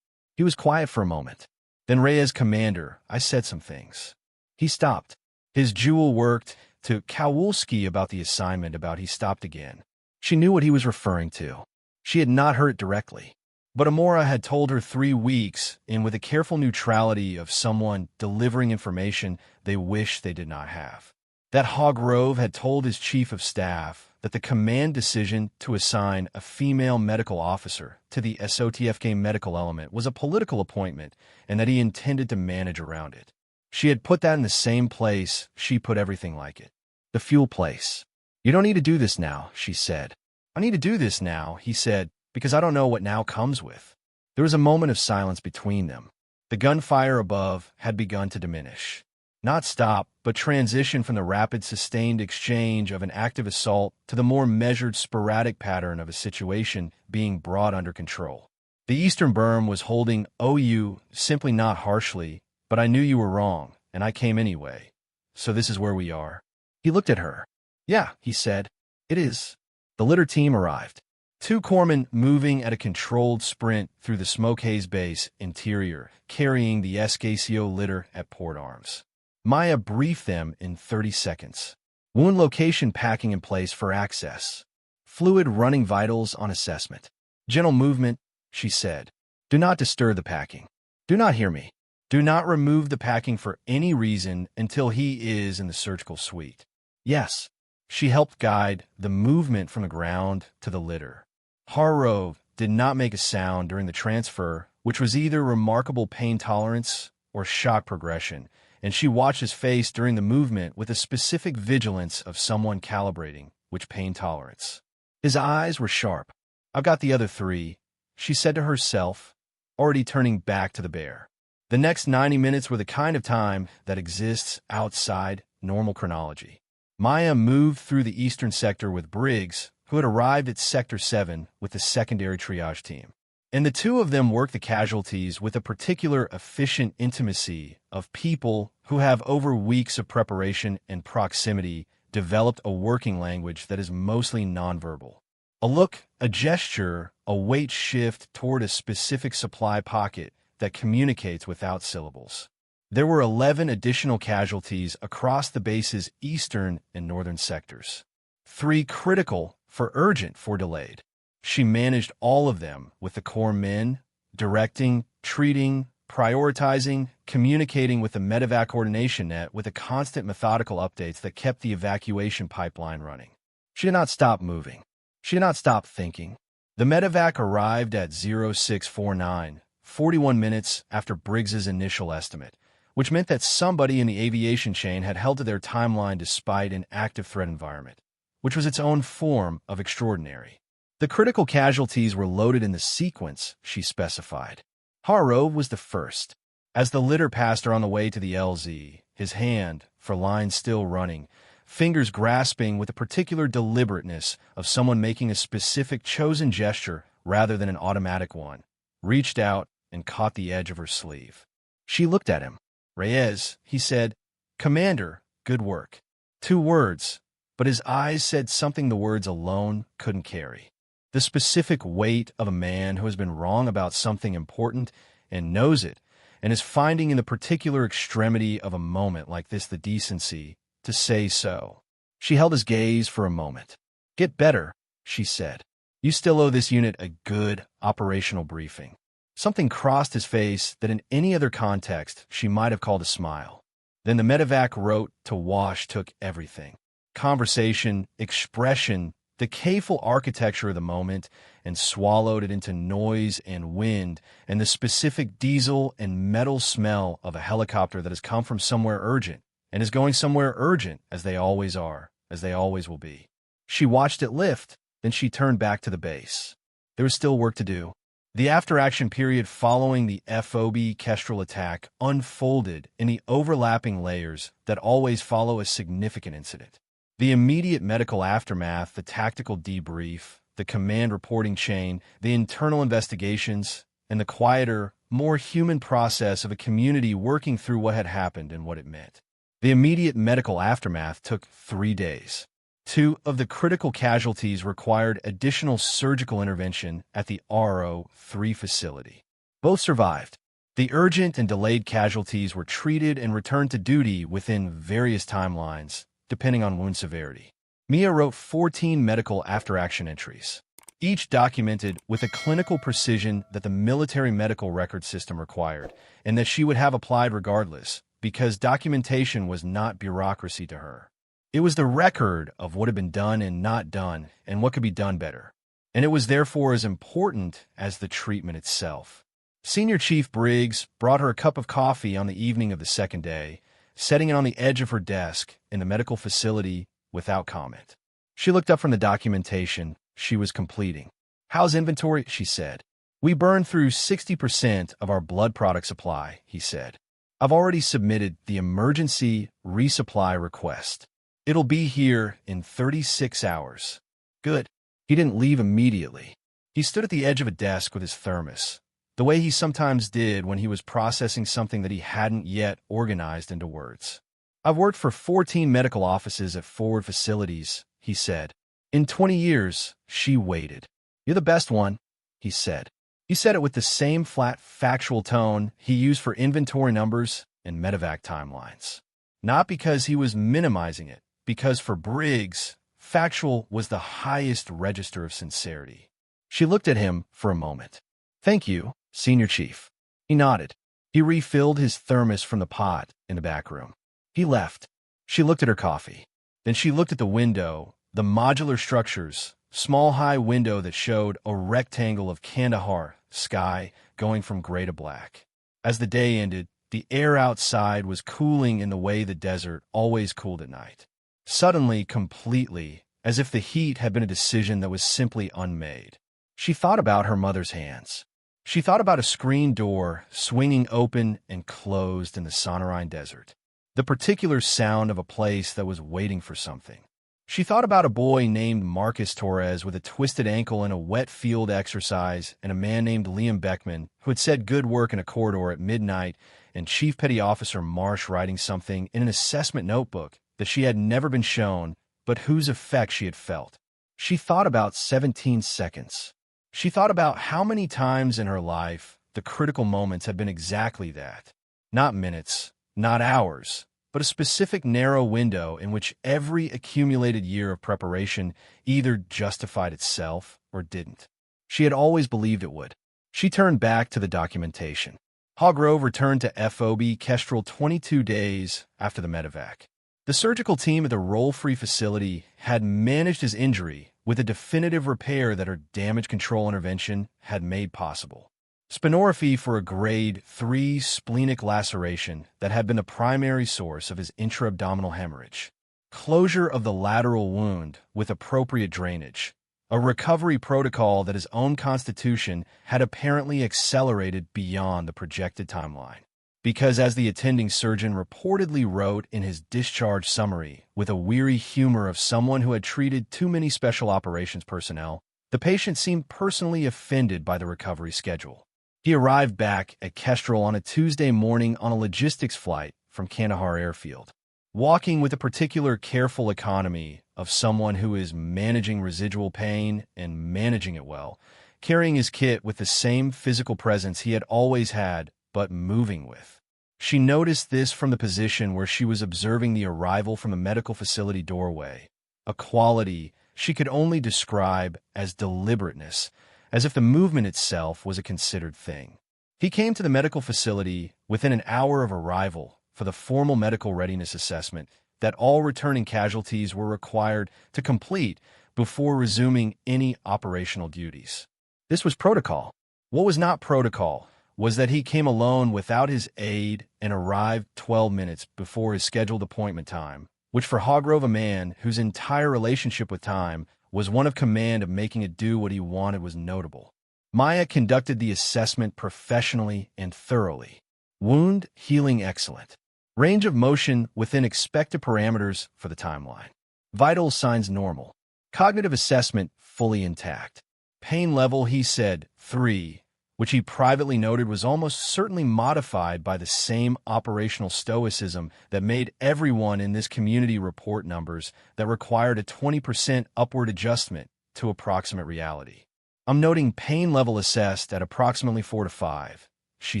He was quiet for a moment. Then Reyes, Commander, I said some things. He stopped. His jewel worked to Kowalski about the assignment about he stopped again. She knew what he was referring to. She had not heard it directly. But Amora had told her 3 weeks in with a careful neutrality of someone delivering information they wished they did not have. That Hogrove had told his chief of staff that the command decision to assign a female medical officer to the SOTFK medical element was a political appointment and that he intended to manage around it. She had put that in the same place she put everything like it. The fuel place. "You don't need to do this now," she said. "I need to do this now," he said, "because I don't know what now comes with." There was a moment of silence between them. The gunfire above had begun to diminish. Not stop, but transition from the rapid, sustained exchange of an active assault to the more measured, sporadic pattern of a situation being brought under control. The Eastern Berm was holding OU, simply not harshly, "But I knew you were wrong, and I came anyway. So this is where we are." He looked at her. "Yeah," he said. "It is." The litter team arrived. 2 corpsmen moving at a controlled sprint through the smoke haze base interior, carrying the SKCO litter at port arms. Maya briefed them in 30 seconds. Wound location packing in place for access. Fluid running vitals on assessment. "Gentle movement," she said. "Do not disturb the packing. Do not hear me. Do not remove the packing for any reason until he is in the surgical suite." "Yes." She helped guide the movement from the ground to the litter. Harrove did not make a sound during the transfer, which was either remarkable pain tolerance or shock progression, and she watched his face during the movement with a specific vigilance of someone calibrating which pain tolerance. His eyes were sharp. "I've got the other 3, she said to herself, already turning back to the bear. The next 90 minutes were the kind of time that exists outside normal chronology. Maya moved through the eastern sector with Briggs, who had arrived at Sector 7 with the secondary triage team. And the 2 of them worked the casualties with a particular efficient intimacy of people who have over weeks of preparation and proximity developed a working language that is mostly nonverbal. A look, a gesture, a weight shift toward a specific supply pocket that communicates without syllables. There were 11 additional casualties across the base's eastern and northern sectors. 3 critical for urgent for delayed. She managed all of them with the core men, directing, treating, prioritizing, communicating with the medevac coordination net with the constant methodical updates that kept the evacuation pipeline running. She did not stop moving. She did not stop thinking. The medevac arrived at 0649, 41 minutes after Briggs's initial estimate, which meant that somebody in the aviation chain had held to their timeline despite an active threat environment, which was its own form of extraordinary. The critical casualties were loaded in the sequence she specified. Harrove was the first. As the litter passed her on the way to the LZ, his hand, for line still running, fingers grasping with a particular deliberateness of someone making a specific chosen gesture rather than an automatic one, reached out and caught the edge of her sleeve. She looked at him. "Reyes," he said, "Commander, good work." 2 words, but his eyes said something the words alone couldn't carry. The specific weight of a man who has been wrong about something important and knows it, and is finding in the particular extremity of a moment like this the decency to say so. She held his gaze for a moment. "Get better," she said. "You still owe this unit a good operational briefing." Something crossed his face that in any other context she might have called a smile. Then the medevac wrote to Wash took everything. Conversation, expression, the decayful architecture of the moment, and swallowed it into noise and wind and the specific diesel and metal smell of a helicopter that has come from somewhere urgent and is going somewhere urgent, as they always are, as they always will be. She watched it lift, then she turned back to the base. There was still work to do. The after-action period following the FOB Kestrel attack unfolded in the overlapping layers that always follow a significant incident. The immediate medical aftermath, the tactical debrief, the command reporting chain, the internal investigations, and the quieter, more human process of a community working through what had happened and what it meant. The immediate medical aftermath took 3 days. 2 of the critical casualties required additional surgical intervention at the RO3 facility. Both survived. The urgent and delayed casualties were treated and returned to duty within various timelines, depending on wound severity. Mia wrote 14 medical after-action entries, each documented with a clinical precision that the military medical record system required, and that she would have applied regardless, because documentation was not bureaucracy to her. It was the record of what had been done and not done, and what could be done better. And it was therefore as important as the treatment itself. Senior Chief Briggs brought her a cup of coffee on the evening of the second day, setting it on the edge of her desk in the medical facility without comment. She looked up from the documentation she was completing. "How's inventory?" she said. "We burned through 60% of our blood product supply," he said. "I've already submitted the emergency resupply request. It'll be here in 36 hours. Good." He didn't leave immediately. He stood at the edge of a desk with his thermos, the way he sometimes did when he was processing something that he hadn't yet organized into words. "I've worked for 14 medical offices at forward facilities," he said. "In 20 years, she waited." "You're the best one," he said. He said it with the same flat, factual tone he used for inventory numbers and medevac timelines. Not because he was minimizing it, because for Briggs, factual was the highest register of sincerity. She looked at him for a moment. "Thank you, Senior Chief." He nodded. He refilled his thermos from the pot in the back room. He left. She looked at her coffee. Then she looked at the window, the modular structures, small high window that showed a rectangle of Kandahar sky going from gray to black. As the day ended, the air outside was cooling in the way the desert always cooled at night. Suddenly, completely, as if the heat had been a decision that was simply unmade. She thought about her mother's hands. She thought about a screen door swinging open and closed in the Sonorine desert. The particular sound of a place that was waiting for something. She thought about a boy named Marcus Torres with a twisted ankle in a wet field exercise, and a man named Liam Beckman who had said good work in a corridor at midnight, and Chief Petty Officer Marsh writing something in an assessment notebook that she had never been shown, but whose effect she had felt. She thought about 17 seconds. She thought about how many times in her life the critical moments had been exactly that. Not minutes, not hours, but a specific narrow window in which every accumulated year of preparation either justified itself or didn't. She had always believed it would. She turned back to the documentation. Hargrove returned to FOB Kestrel 22 days after the medevac. The surgical team at the roll-free facility had managed his injury with a definitive repair that her damage control intervention had made possible. Spinorrhaphy for a grade 3 splenic laceration that had been the primary source of his intra-abdominal hemorrhage. Closure of the lateral wound with appropriate drainage. A recovery protocol that his own constitution had apparently accelerated beyond the projected timeline. Because as the attending surgeon reportedly wrote in his discharge summary, with a weary humor of someone who had treated too many special operations personnel, the patient seemed personally offended by the recovery schedule. He arrived back at Kestrel on a Tuesday morning on a logistics flight from Kandahar Airfield, walking with a particular careful economy of someone who is managing residual pain and managing it well, carrying his kit with the same physical presence he had always had, but moving with. She noticed this from the position where she was observing the arrival from the medical facility doorway, a quality she could only describe as deliberateness, as if the movement itself was a considered thing. He came to the medical facility within an hour of arrival for the formal medical readiness assessment that all returning casualties were required to complete before resuming any operational duties. This was protocol. What was not protocol was that he came alone without his aide and arrived 12 minutes before his scheduled appointment time, which for Hargrove, a man whose entire relationship with time was one of command of making it do what he wanted, was notable. Maya conducted the assessment professionally and thoroughly. Wound healing excellent. Range of motion within expected parameters for the timeline. Vital signs normal. Cognitive assessment fully intact. Pain level, he said, 3, which he privately noted was almost certainly modified by the same operational stoicism that made everyone in this community report numbers that required a 20% upward adjustment to approximate reality. "I'm noting pain level assessed at approximately 4 to 5, she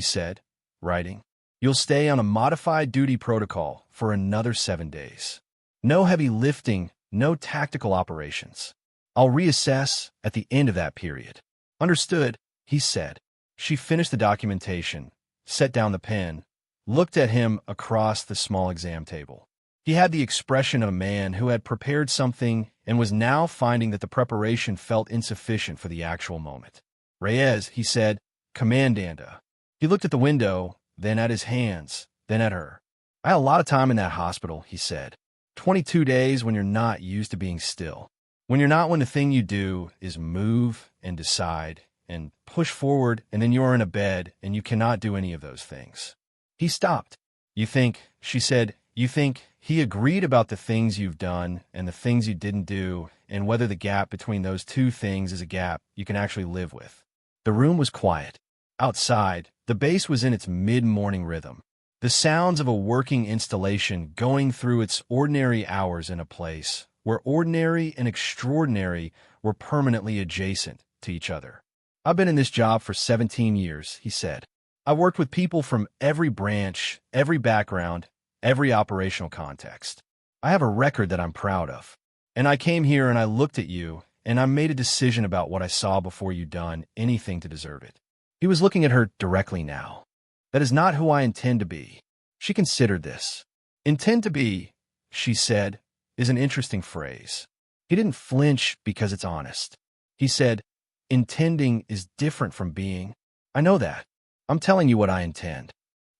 said. writing. You'll stay on a modified duty protocol for another 7 days. No heavy lifting, no tactical operations. I'll reassess at the end of that period. Understood, he said. She finished the documentation, set down the pen, looked at him across the small exam table. He had the expression of a man who had prepared something and was now finding that the preparation felt insufficient for the actual moment. Reyes, he said, Commandanda. He looked at the window, then at his hands, then at her. I had a lot of time in that hospital, he said. 22 days when you're not used to being still. When the thing you do is move and decide and push forward, and then you're in a bed and you cannot do any of those things. He stopped. You think, she said, you think he agreed about the things you've done and the things you didn't do, and whether the gap between those two things is a gap you can actually live with. The room was quiet. Outside, the bass was in its mid-morning rhythm. The sounds of a working installation going through its ordinary hours in a place where ordinary and extraordinary were permanently adjacent to each other. I've been in this job for 17 years, he said. I worked with people from every branch, every background, every operational context. I have a record that I'm proud of. And I came here and I looked at you, and I made a decision about what I saw before you done anything to deserve it. He was looking at her directly now. That is not who I intend to be. She considered this. Intend to be, she said, is an interesting phrase. He didn't flinch because it's honest. He said, intending is different from being. I know that. I'm telling you what I intend.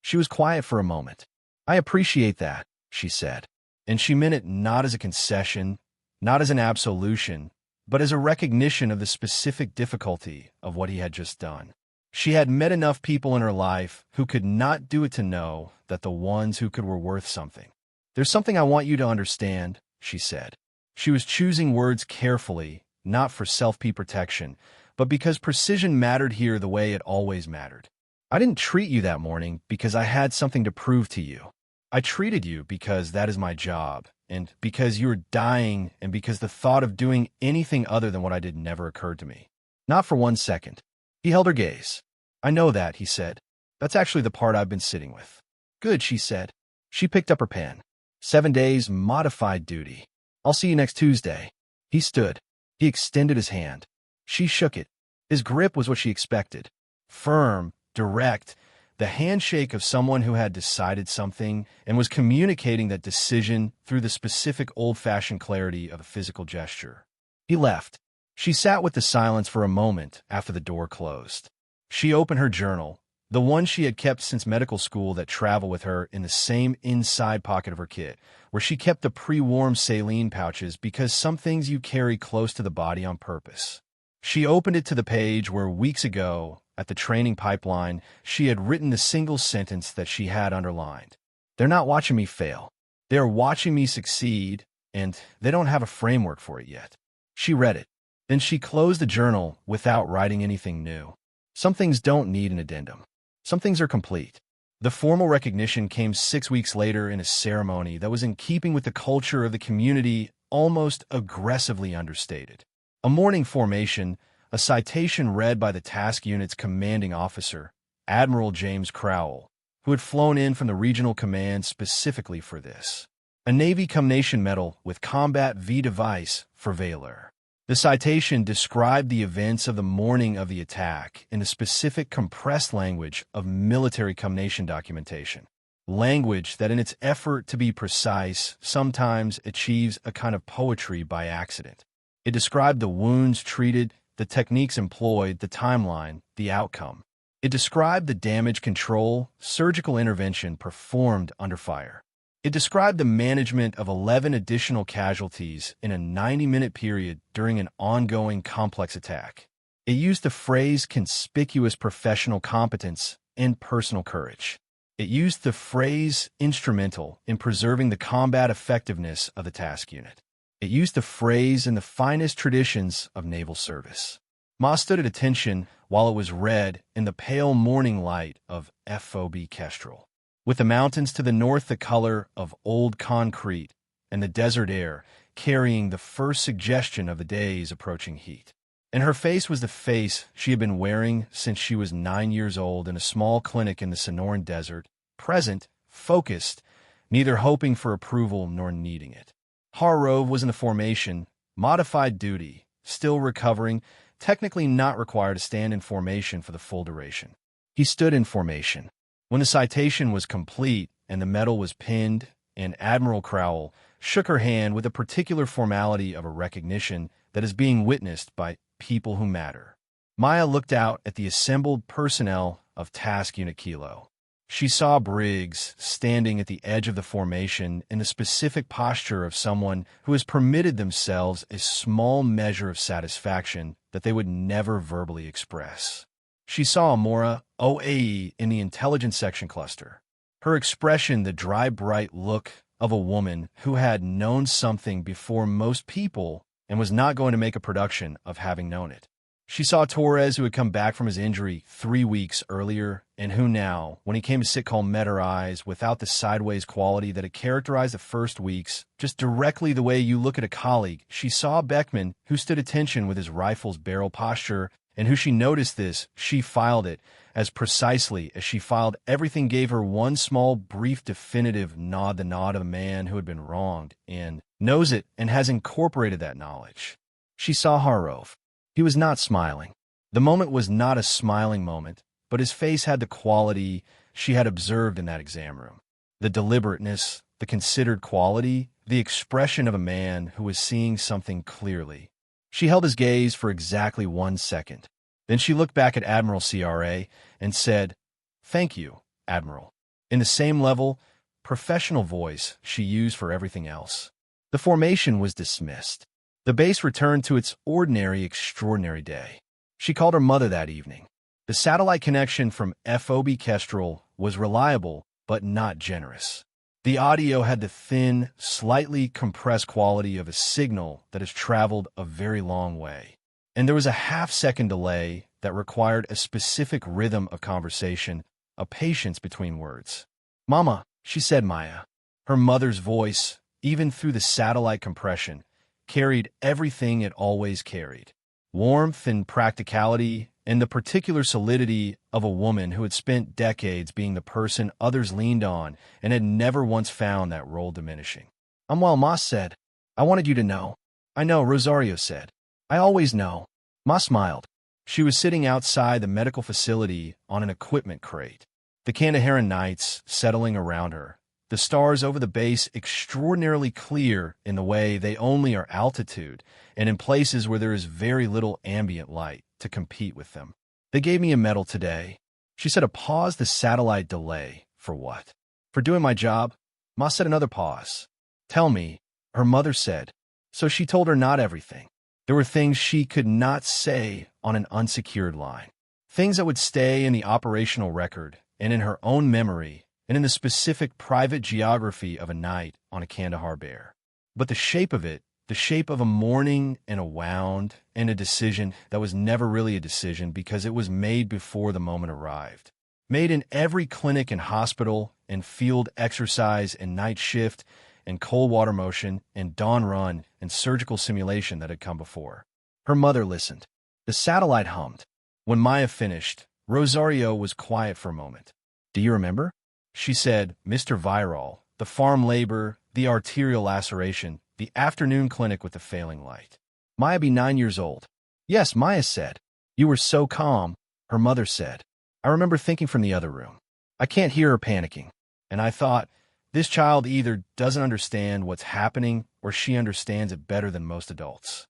She was quiet for a moment. I appreciate that, she said. And she meant it not as a concession, not as an absolution, but as a recognition of the specific difficulty of what he had just done. She had met enough people in her life who could not do it to know that the ones who could were worth something. There's something I want you to understand, she said. She was choosing words carefully, not for self-protection, but because precision mattered here the way it always mattered. I didn't treat you that morning because I had something to prove to you. I treated you because that is my job, and because you were dying, and because the thought of doing anything other than what I did never occurred to me. Not for 1 second. He held her gaze. I know that, he said. That's actually the part I've been sitting with. Good, she said. She picked up her pen. 7 days, modified duty. I'll see you next Tuesday. He stood. He extended his hand. She shook it. His grip was what she expected. Firm, direct, the handshake of someone who had decided something and was communicating that decision through the specific old-fashioned clarity of a physical gesture. He left. She sat with the silence for a moment after the door closed. She opened her journal, the one she had kept since medical school that traveled with her in the same inside pocket of her kit, where she kept the pre-warmed saline pouches because some things you carry close to the body on purpose. She opened it to the page where weeks ago, at the training pipeline, she had written the single sentence that she had underlined. They're not watching me fail. They're watching me succeed, and they don't have a framework for it yet. She read it. Then she closed the journal without writing anything new. Some things don't need an addendum. Some things are complete. The formal recognition came 6 weeks later in a ceremony that was in keeping with the culture of the community, almost aggressively understated. A morning formation, a citation read by the task unit's commanding officer, Admiral James Crowell, who had flown in from the regional command specifically for this. A Navy Commotion Medal with Combat V device for Valor. The citation described the events of the morning of the attack in the specific compressed language of military commotion documentation. Language that in its effort to be precise sometimes achieves a kind of poetry by accident. It described the wounds treated, the techniques employed, the timeline, the outcome. It described the damage control, surgical intervention performed under fire. It described the management of 11 additional casualties in a 90-minute period during an ongoing complex attack. It used the phrase conspicuous professional competence and personal courage. It used the phrase instrumental in preserving the combat effectiveness of the task unit. It used the phrase in the finest traditions of naval service. Ma stood at attention while it was read in the pale morning light of FOB Kestrel, with the mountains to the north the color of old concrete and the desert air carrying the first suggestion of the day's approaching heat. and her face was the face she had been wearing since she was 9 years old in a small clinic in the Sonoran Desert, present, focused, neither hoping for approval nor needing it. Harrove was in the formation, modified duty, still recovering, technically not required to stand in formation for the full duration. He stood in formation. When the citation was complete and the medal was pinned, and Admiral Crowell shook her hand with a particular formality of a recognition that is being witnessed by people who matter. Maya looked out at the assembled personnel of Task Unit Kilo. She saw Briggs standing at the edge of the formation in the specific posture of someone who has permitted themselves a small measure of satisfaction that they would never verbally express. She saw Amora OAE in the intelligence section cluster. Her expression the dry, bright look of a woman who had known something before most people and was not going to make a production of having known it. She saw Torres, who had come back from his injury 3 weeks earlier, and who now, when he came to sit calm, met her eyes without the sideways quality that had characterized the first weeks, just directly the way you look at a colleague. She saw Beckman, who stood attention with his rifle's barrel posture, and who she noticed this, she filed it as precisely as she filed everything, gave her one small, brief, definitive nod, the nod of a man who had been wronged, and knows it and has incorporated that knowledge. She saw Harrove. He was not smiling. The moment was not a smiling moment, but his face had the quality she had observed in that exam room. The deliberateness, the considered quality, the expression of a man who was seeing something clearly. She held his gaze for exactly 1 second. Then she looked back at Admiral CRA and said, "Thank you, Admiral," in the same level, professional voice she used for everything else. The formation was dismissed. The base returned to its ordinary, extraordinary day. She called her mother that evening. The satellite connection from FOB Kestrel was reliable, but not generous. The audio had the thin, slightly compressed quality of a signal that has traveled a very long way. And there was a half-second delay that required a specific rhythm of conversation, a patience between words. "Mama," she said, Maya. Her mother's voice, even through the satellite compression, carried everything it always carried. Warmth and practicality, and the particular solidity of a woman who had spent decades being the person others leaned on and had never once found that role diminishing. "I'm well," Ma said. "I wanted you to know." "I know," Rosario said. "I always know." Ma smiled. She was sitting outside the medical facility on an equipment crate. The Candaharan nights settling around her. The stars over the base extraordinarily clear in the way they only are altitude and in places where there is very little ambient light to compete with them. "They gave me a medal today." She said a pause, the satellite delay. "For what?" "For doing my job." Ma said another pause. "Tell me," her mother said. So she told her not everything. There were things she could not say on an unsecured line. Things that would stay in the operational record and in her own memory and in the specific private geography of a night on a Kandahar bear. But the shape of it, the shape of a morning and a wound and a decision that was never really a decision because it was made before the moment arrived. Made in every clinic and hospital and field exercise and night shift and cold water motion and dawn run and surgical simulation that had come before. Her mother listened. The satellite hummed. When Maya finished, Rosario was quiet for a moment. "Do you remember?" She said, "Mr. Viral, the farm labor, the arterial laceration, the afternoon clinic with the failing light." Maya be 9 years old. "Yes," Maya said. "You were so calm," her mother said. "I remember thinking from the other room. I can't hear her panicking. And I thought, this child either doesn't understand what's happening or she understands it better than most adults."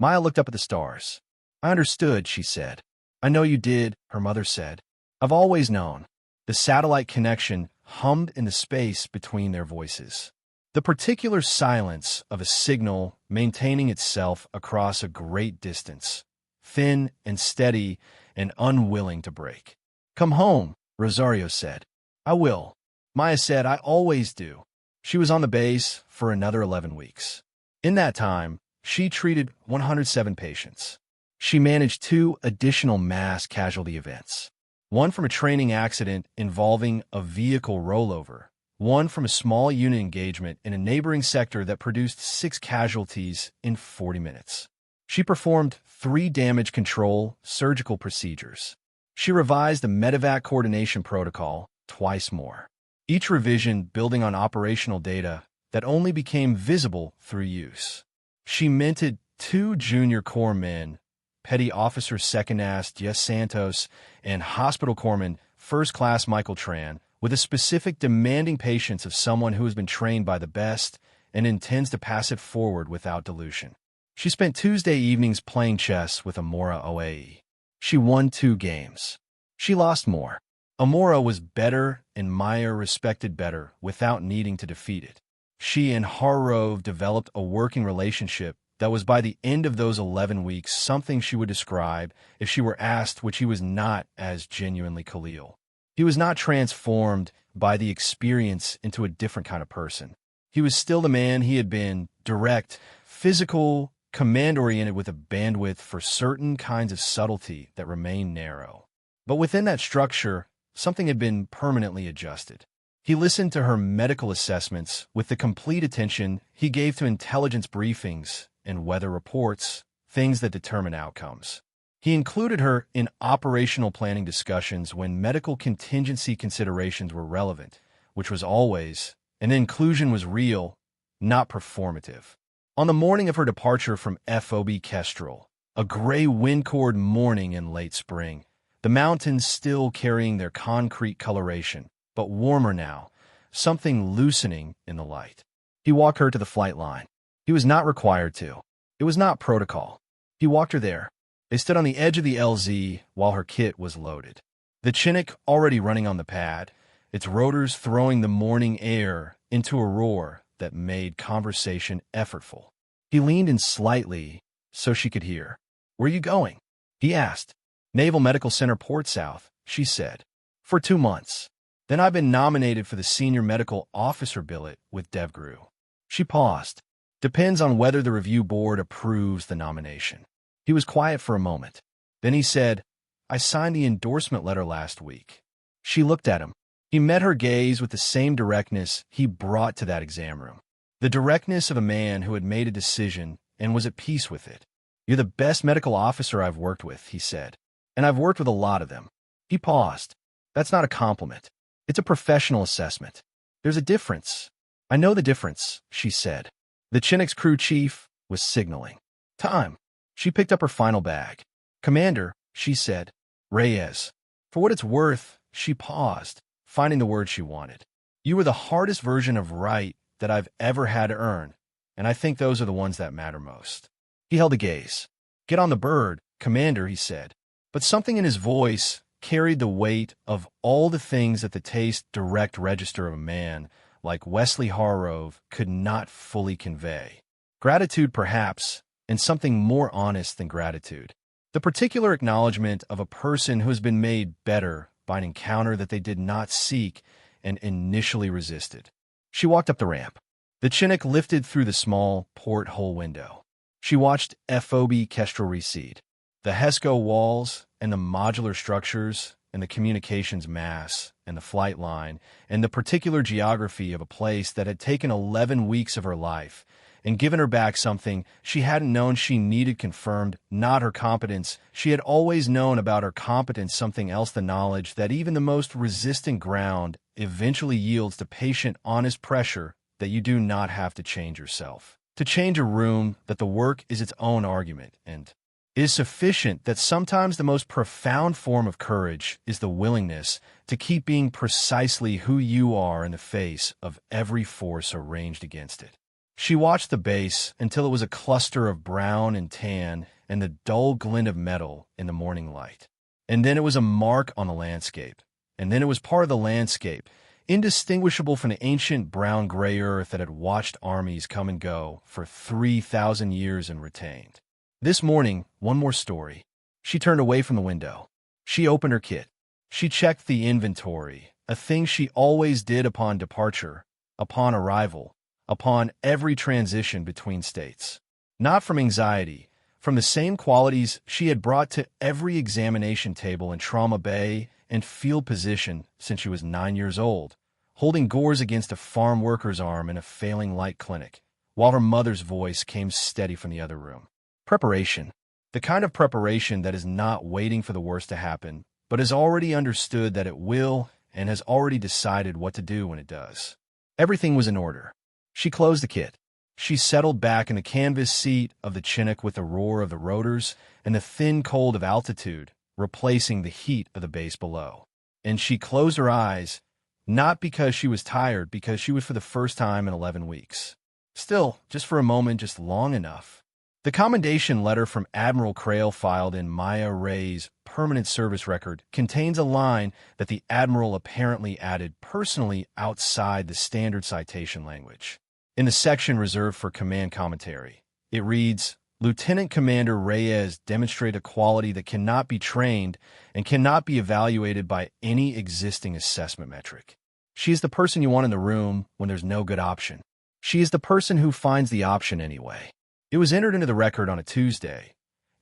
Maya looked up at the stars. "I understood," she said. "I know you did," her mother said. "I've always known." The satellite connection hummed in the space between their voices. The particular silence of a signal maintaining itself across a great distance, thin and steady and unwilling to break. "Come home," Rosario said. "I will." Maya said, "I always do." She was on the base for another 11 weeks. In that time, she treated 107 patients. She managed 2 additional mass casualty events. One from a training accident involving a vehicle rollover, one from a small unit engagement in a neighboring sector that produced 6 casualties in 40 minutes. She performed 3 damage control surgical procedures. She revised the medevac coordination protocol twice more, each revision building on operational data that only became visible through use. She minted 2 junior corps men, Petty Officer Second As Dias Santos and Hospital Corpsman First Class Michael Tran, with a specific demanding patience of someone who has been trained by the best and intends to pass it forward without dilution. She spent Tuesday evenings playing chess with Amora OAE. She won 2 games. She lost more. Amora was better and Meyer respected better without needing to defeat it. She and Harrove developed a working relationship that was by the end of those 11 weeks something she would describe, if she were asked, which he was not, as genuinely Khalil. He was not transformed by the experience into a different kind of person. He was still the man he had been, direct, physical, command-oriented with a bandwidth for certain kinds of subtlety that remained narrow. But within that structure, something had been permanently adjusted. He listened to her medical assessments with the complete attention he gave to intelligence briefings and weather reports, things that determine outcomes. He included her in operational planning discussions when medical contingency considerations were relevant, which was always, and the inclusion was real, not performative. On the morning of her departure from FOB Kestrel, a gray wind-cord morning in late spring, the mountains still carrying their concrete coloration, but warmer now, something loosening in the light. He walked her to the flight line. He was not required to. It was not protocol. He walked her there. They stood on the edge of the LZ while her kit was loaded. The Chinook already running on the pad, its rotors throwing the morning air into a roar that made conversation effortful. He leaned in slightly so she could hear. "Where are you going?" he asked. "Naval Medical Center, Port South," she said. "For 2 months. Then I've been nominated for the Senior Medical Officer billet with DevGru." She paused. "Depends on whether the review board approves the nomination." He was quiet for a moment. Then he said, "I signed the endorsement letter last week." She looked at him. He met her gaze with the same directness he brought to that exam room. The directness of a man who had made a decision and was at peace with it. "You're the best medical officer I've worked with," he said. "And I've worked with a lot of them." He paused. "That's not a compliment. It's a professional assessment. There's a difference." "I know the difference," she said. The Chinook's crew chief was signaling. "Time." She picked up her final bag. "Commander," she said. "Reyes." For what it's worth, she paused, finding the word she wanted. "You were the hardest version of right that I've ever had to earn, and I think those are the ones that matter most." He held a gaze. "Get on the bird, Commander," he said. But something in his voice carried the weight of all the things that the taste direct register of a man like Wesley Harrove could not fully convey. Gratitude, perhaps, and something more honest than gratitude. The particular acknowledgement of a person who has been made better by an encounter that they did not seek and initially resisted. She walked up the ramp. The Chinook lifted through the small porthole window. She watched FOB Kestrel recede. The HESCO walls and the modular structures and the communications mass and the flight line and the particular geography of a place that had taken 11 weeks of her life and given her back something she hadn't known she needed confirmed, not her competence. She had always known about her competence something else, the knowledge that even the most resistant ground eventually yields to patient, honest pressure that you do not have to change yourself. To change a room, that the work is its own argument, and it is sufficient that sometimes the most profound form of courage is the willingness to keep being precisely who you are in the face of every force arranged against it. She watched the base until it was a cluster of brown and tan and the dull glint of metal in the morning light. And then it was a mark on the landscape. And then it was part of the landscape, indistinguishable from the ancient brown-gray earth that had watched armies come and go for 3,000 years and retained. This morning, one more story. She turned away from the window. She opened her kit. She checked the inventory, a thing she always did upon departure, upon arrival, upon every transition between states. Not from anxiety, from the same qualities she had brought to every examination table in Trauma Bay and field position since she was 9 years old, holding gauze against a farm worker's arm in a failing light clinic, while her mother's voice came steady from the other room. Preparation. The kind of preparation that is not waiting for the worst to happen, but has already understood that it will and has already decided what to do when it does. Everything was in order. She closed the kit. She settled back in the canvas seat of the Chinook with the roar of the rotors and the thin cold of altitude, replacing the heat of the base below. And she closed her eyes, not because she was tired, because she was for the first time in 11 weeks. Still, just for a moment, just long enough. The commendation letter from Admiral Crail filed in Maya Ray's permanent service record contains a line that the Admiral apparently added personally outside the standard citation language. In the section reserved for command commentary, it reads, Lieutenant Commander Reyes demonstrated a quality that cannot be trained and cannot be evaluated by any existing assessment metric. She is the person you want in the room when there's no good option. She is the person who finds the option anyway. It was entered into the record on a Tuesday,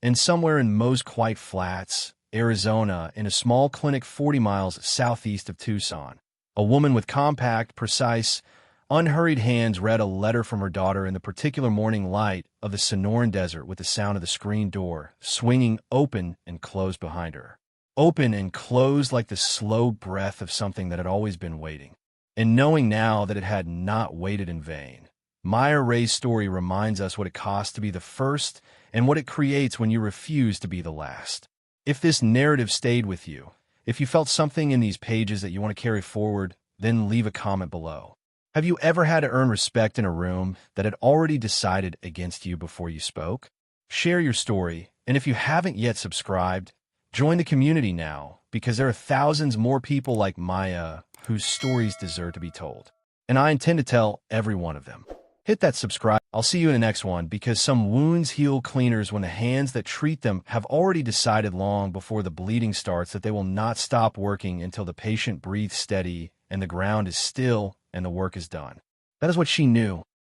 and somewhere in Mose White Flats, Arizona, in a small clinic 40 miles southeast of Tucson, a woman with compact, precise, unhurried hands read a letter from her daughter in the particular morning light of the Sonoran Desert with the sound of the screen door swinging open and closed behind her. Open and closed like the slow breath of something that had always been waiting. And knowing now that it had not waited in vain. Maya Ray's story reminds us what it costs to be the first and what it creates when you refuse to be the last. If this narrative stayed with you, if you felt something in these pages that you want to carry forward, then leave a comment below. Have you ever had to earn respect in a room that had already decided against you before you spoke? Share your story, and if you haven't yet subscribed, join the community now, because there are thousands more people like Maya whose stories deserve to be told. And I intend to tell every one of them. Hit that subscribe. I'll see you in the next one, because some wounds heal cleaners when the hands that treat them have already decided long before the bleeding starts that they will not stop working until the patient breathes steady and the ground is still and the work is done. That is what she knew.